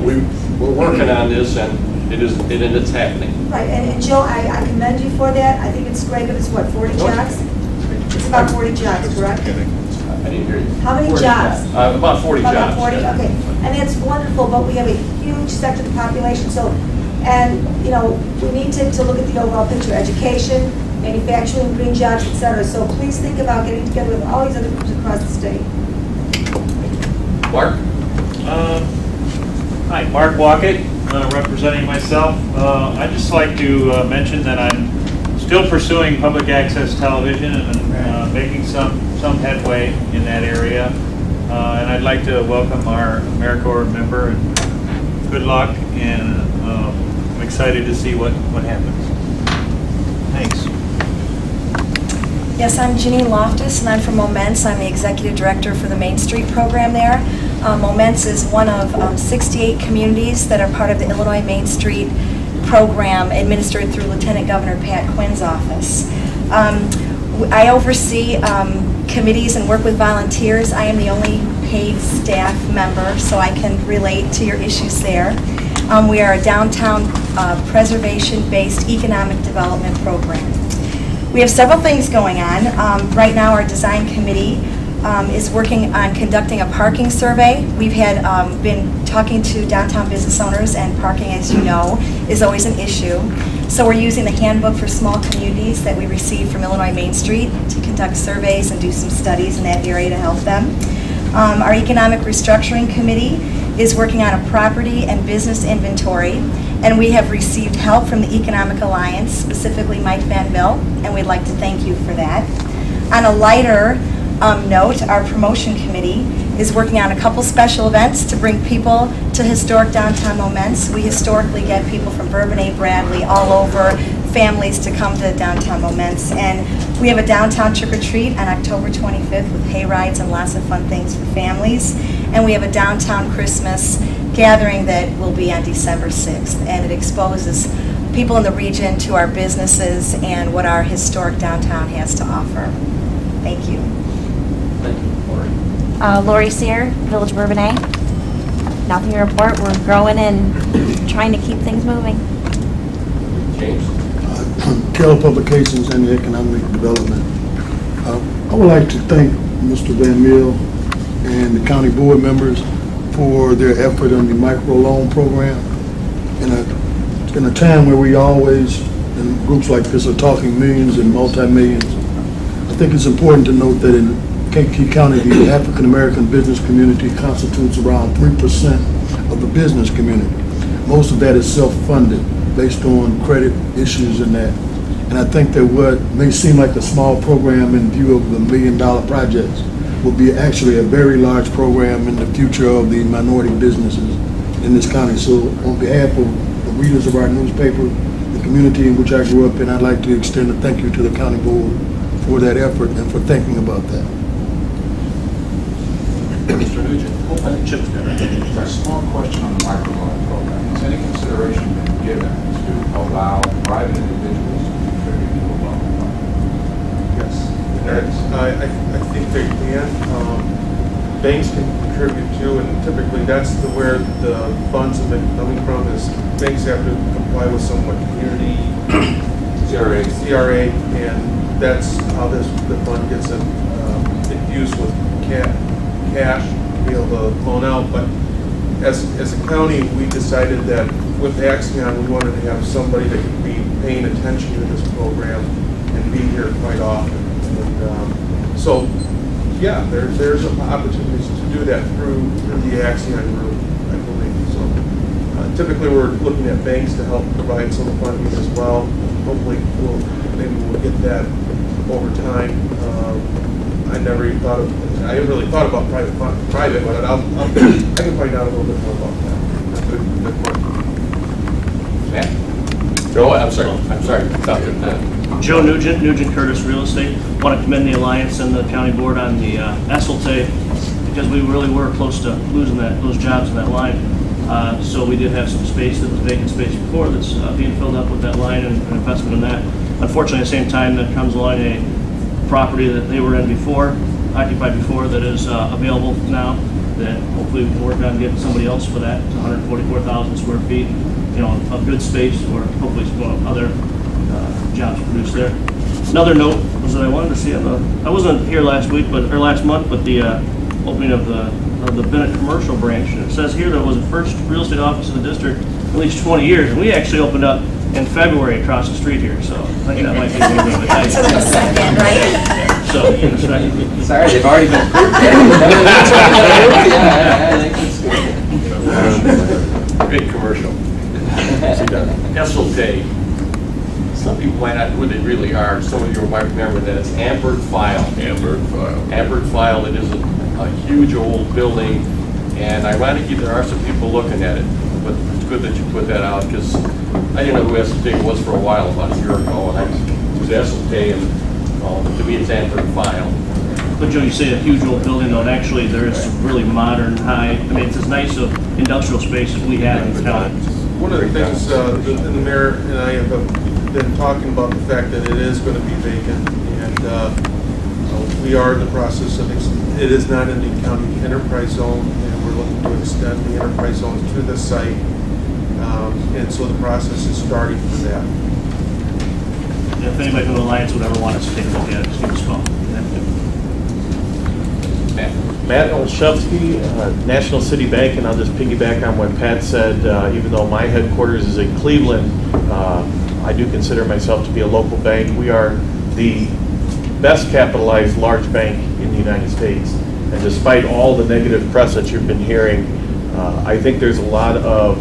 we're working on this, and it's happening. Right, and Joe, I commend you for that. I think it's great, but it's what, 40 jobs? It's about 40 jobs, correct? I didn't hear you. How many jobs? About 40 jobs. About 40, okay. And that's wonderful, but we have a huge sector of the population, so, and, you know, we need to look at the overall picture, education, manufacturing, green jobs, et cetera. So please think about getting together with all these other groups across the state. Mark? Hi, Mark Walkett, representing myself. I'd just like to mention that I'm still pursuing public access television and making some headway in that area. And I'd like to welcome our AmeriCorps member, and good luck, and I'm excited to see what happens. Thanks. Yes, I'm Janine Loftus, and I'm from Moments. I'm the Executive Director for the Main Street program there. Moments is one of 68 communities that are part of the Illinois Main Street program administered through Lieutenant Governor Pat Quinn's office. I oversee committees and work with volunteers. I am the only paid staff member, so I can relate to your issues there. We are a downtown preservation-based economic development program. We have several things going on. Right now, our design committee is working on conducting a parking survey. We've had been talking to downtown business owners, and parking, as you know, is always an issue. So we're using the handbook for small communities that we received from Illinois Main Street to conduct surveys and do some studies in that area to help them. Our economic restructuring committee is working on a property and business inventory, and we have received help from the Economic Alliance, specifically Mike Van Mill, and we'd like to thank you for that. On a lighter note, our promotion committee is working on a couple special events to bring people to historic downtown Moments. We historically get people from Bourbonnais, Bradley, all over, families to come to downtown Moments. And we have a downtown trick-or-treat on October 25th with hay rides and lots of fun things for families. And we have a downtown Christmas gathering that will be on December 6th. And it exposes people in the region to our businesses and what our historic downtown has to offer. Thank you. Thank you, Lori. Lori Sear, Village Bourbonnais. Nothing to report. We're growing and trying to keep things moving. James? Keller Publications and the Economic Development. I would like to thank Mr. Van Mill and the county board members for their effort on the microloan program. In a time where we always, in groups like this, are talking millions and multi-millions, I think it's important to note that in Kankakee County, the African American business community constitutes around 3% of the business community. Most of that is self-funded based on credit issues and that. And I think that what may seem like a small program in view of the $1 million projects will be actually a very large program in the future of the minority businesses in this county. So on behalf of the readers of our newspaper, the community in which I grew up in, I'd like to extend a thank you to the county board for that effort and for thinking about that. Mr. Nugent. A small question on the microloan program. Has any consideration been given to allow private individuals to contribute to a loan fund? Yes. I think they can. Banks can contribute too, and typically that's where the funds have been coming from, is banks have to comply with somewhat community CRA, and that's how the fund gets infused with cash be able to loan out. But as a county, we decided that with Axion, we wanted to have somebody that could be paying attention to this program and be here quite often. And so, yeah, there's opportunities to do that through the Axion group, I believe. So typically we're looking at banks to help provide some funding as well. Hopefully maybe we'll get that over time. I never even thought of, I really thought about private, but I can find out a little bit more about that. Good question. Matt? Joe, I'm sorry. Joe Nugent Curtis Real Estate. Want to commend the Alliance and the county board on the Esselte, because we really were close to losing those jobs in that line. So we did have some space that was vacant space before that's being filled up with that line and investment in that. Unfortunately, at the same time, that comes along a property that they were in before, occupied before, that is available now, that hopefully we can work on getting somebody else for that. It's 144,000 square feet, of good space, or hopefully some other jobs produced there. Another note was that I wanted to see I wasn't here last month, but the opening of the Bennett commercial branch. And it says here that it was the first real estate office in the district in at least 20 years, and we actually opened up in February across the street here, so I think that might be a little bit of a tight. So the second, right? Yeah, so in a second. Sorry, they've already been approved. Yeah, I think it's good. Great commercial. Esselte. Some people might not know who they really are. Some of you might remember that it's Amberg File. Amberg File. It is a huge old building, and ironically, there are some people looking at it. But it's good that you put that out, because I didn't know who Esselte was for a while, about a year ago, and it was Esselte, and to me, it's Amberg File. But Joe, you say a huge old building, though, and actually there is some really modern, it's as nice of industrial space as we have in town. One of the things, the mayor and I have been talking about the fact that it is going to be vacant, and we are in the process of, it is not in the county enterprise zone, and we're looking to extend the enterprise zone to the site, and so the process is starting for that. If anybody from the Alliance would ever want us to take a look at it, just give us a call. Matt Olszewski, National City Bank, and I'll just piggyback on what Pat said. Even though my headquarters is in Cleveland, I do consider myself to be a local bank. We are the best capitalized large bank in the United States. And despite all the negative press that you've been hearing, I think there's a lot of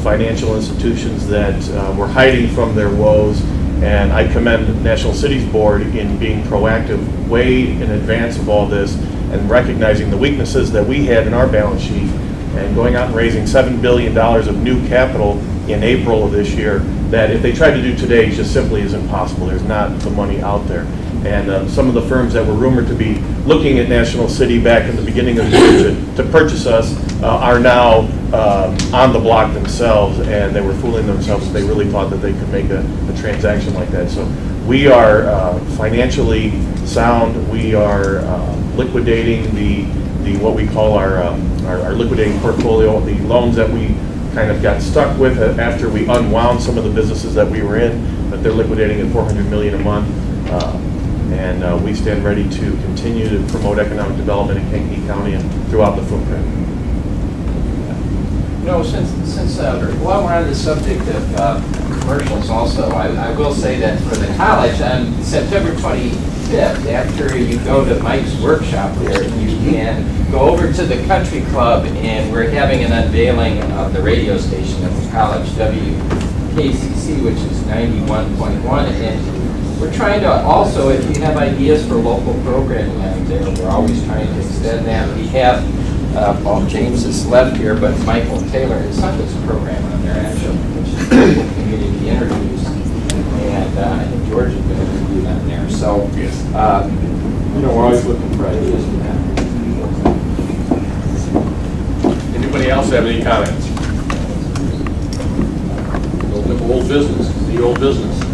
financial institutions that were hiding from their woes. And I commend National Cities Board in being proactive way in advance of all this and recognizing the weaknesses that we had in our balance sheet and going out and raising $7 billion of new capital in April of this year that if they tried to do today just simply isn't possible. There's not the money out there. And some of the firms that were rumored to be looking at National City back in the beginning of the year to purchase us are now on the block themselves, and they were fooling themselves. They really thought that they could make a transaction like that. So we are financially sound. We are liquidating the what we call our liquidating portfolio, the loans that we kind of got stuck with after we unwound some of the businesses that we were in, but they're liquidating at $400 million a month. And we stand ready to continue to promote economic development in Kankakee County and throughout the footprint. Since while we're on the subject of commercials also, I will say that for the college, on September 25th, after you go to Mike's workshop there, you can go over to the country club, and we're having an unveiling of the radio station at the college, WKCC, which is 91.1, and we're trying to also, if you have ideas for local programming out there, we're always trying to extend that. We have, James is left here, but Michael Taylor, his son, does a program on there actually, which is local community interviews. And I think George has been interviewed on there. So, we're always looking for ideas for that. Anybody else have any comments? Old business, the old business.